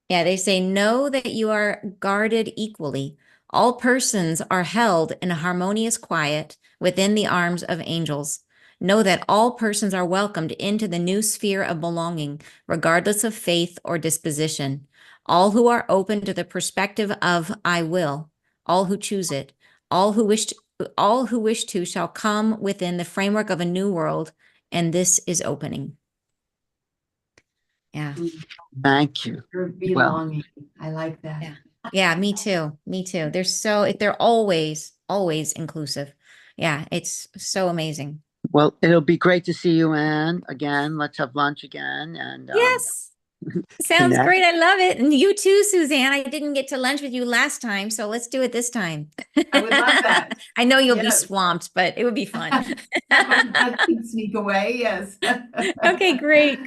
Yeah, they say, know that you are guarded equally. All persons are held in a harmonious quiet within the arms of angels. Know that all persons are welcomed into the new sphere of belonging, regardless of faith or disposition. All who are open to the perspective of I will, all who choose it, all who wish to shall come within the framework of a new world, and this is opening. Yeah. Thank you. Belonging. I like that. Yeah. Yeah, me too. Me too. They're always inclusive. Yeah, it's so amazing. Well, it'll be great to see you, Anne, again. Let's have lunch again. And Yes. Sounds connect. great. I love it. And you too, Suzanne. I didn't get to lunch with you last time, so let's do it this time. I would love that. I know you'll be Yes. swamped, but it would be fun. I can sneak away, yes. Okay, great.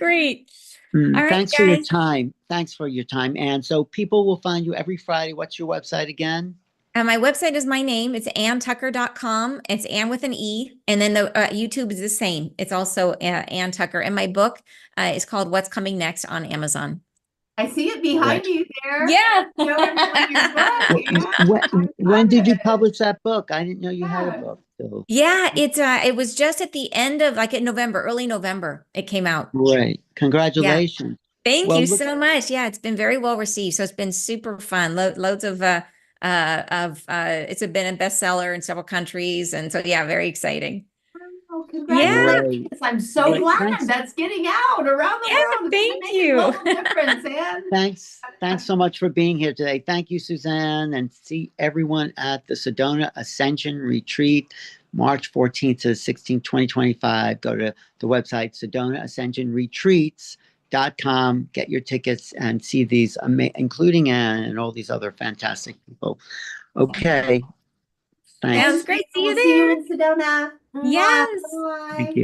All right, Thanks for your guys. time. Thanks for your time, Anne. So people will find you every Friday. What's your website again? My website is my name. It's AnneTucker.com. It's Anne with an E. And then the YouTube is the same. It's also Anne Tucker. And my book is called What's Coming Next on Amazon. I see it behind you there. Yeah. When did you publish that book? I didn't know you had a book. So. Yeah, it was just at the end of in November, early November, it came out. Great. Congratulations. Yeah. Thank you so much. Yeah, it's been very well received. So it's been super fun. Loads of it's been a bestseller in several countries. And so yeah, very exciting. Oh, congratulations. Yeah. I'm so glad that's getting out around the world. Thank you. Difference, Anne. Thanks so much for being here today. Thank you, Suzanne, and see everyone at the Sedona Ascension Retreat, March 14th to 16th, 2025. Go to the website, SedonaAscensionRetreats.com. Get your tickets and see these, including Anne and all these other fantastic people. Okay. Thanks. Sounds great. See you there. See you in Sedona. Yes. Bye. Thank you.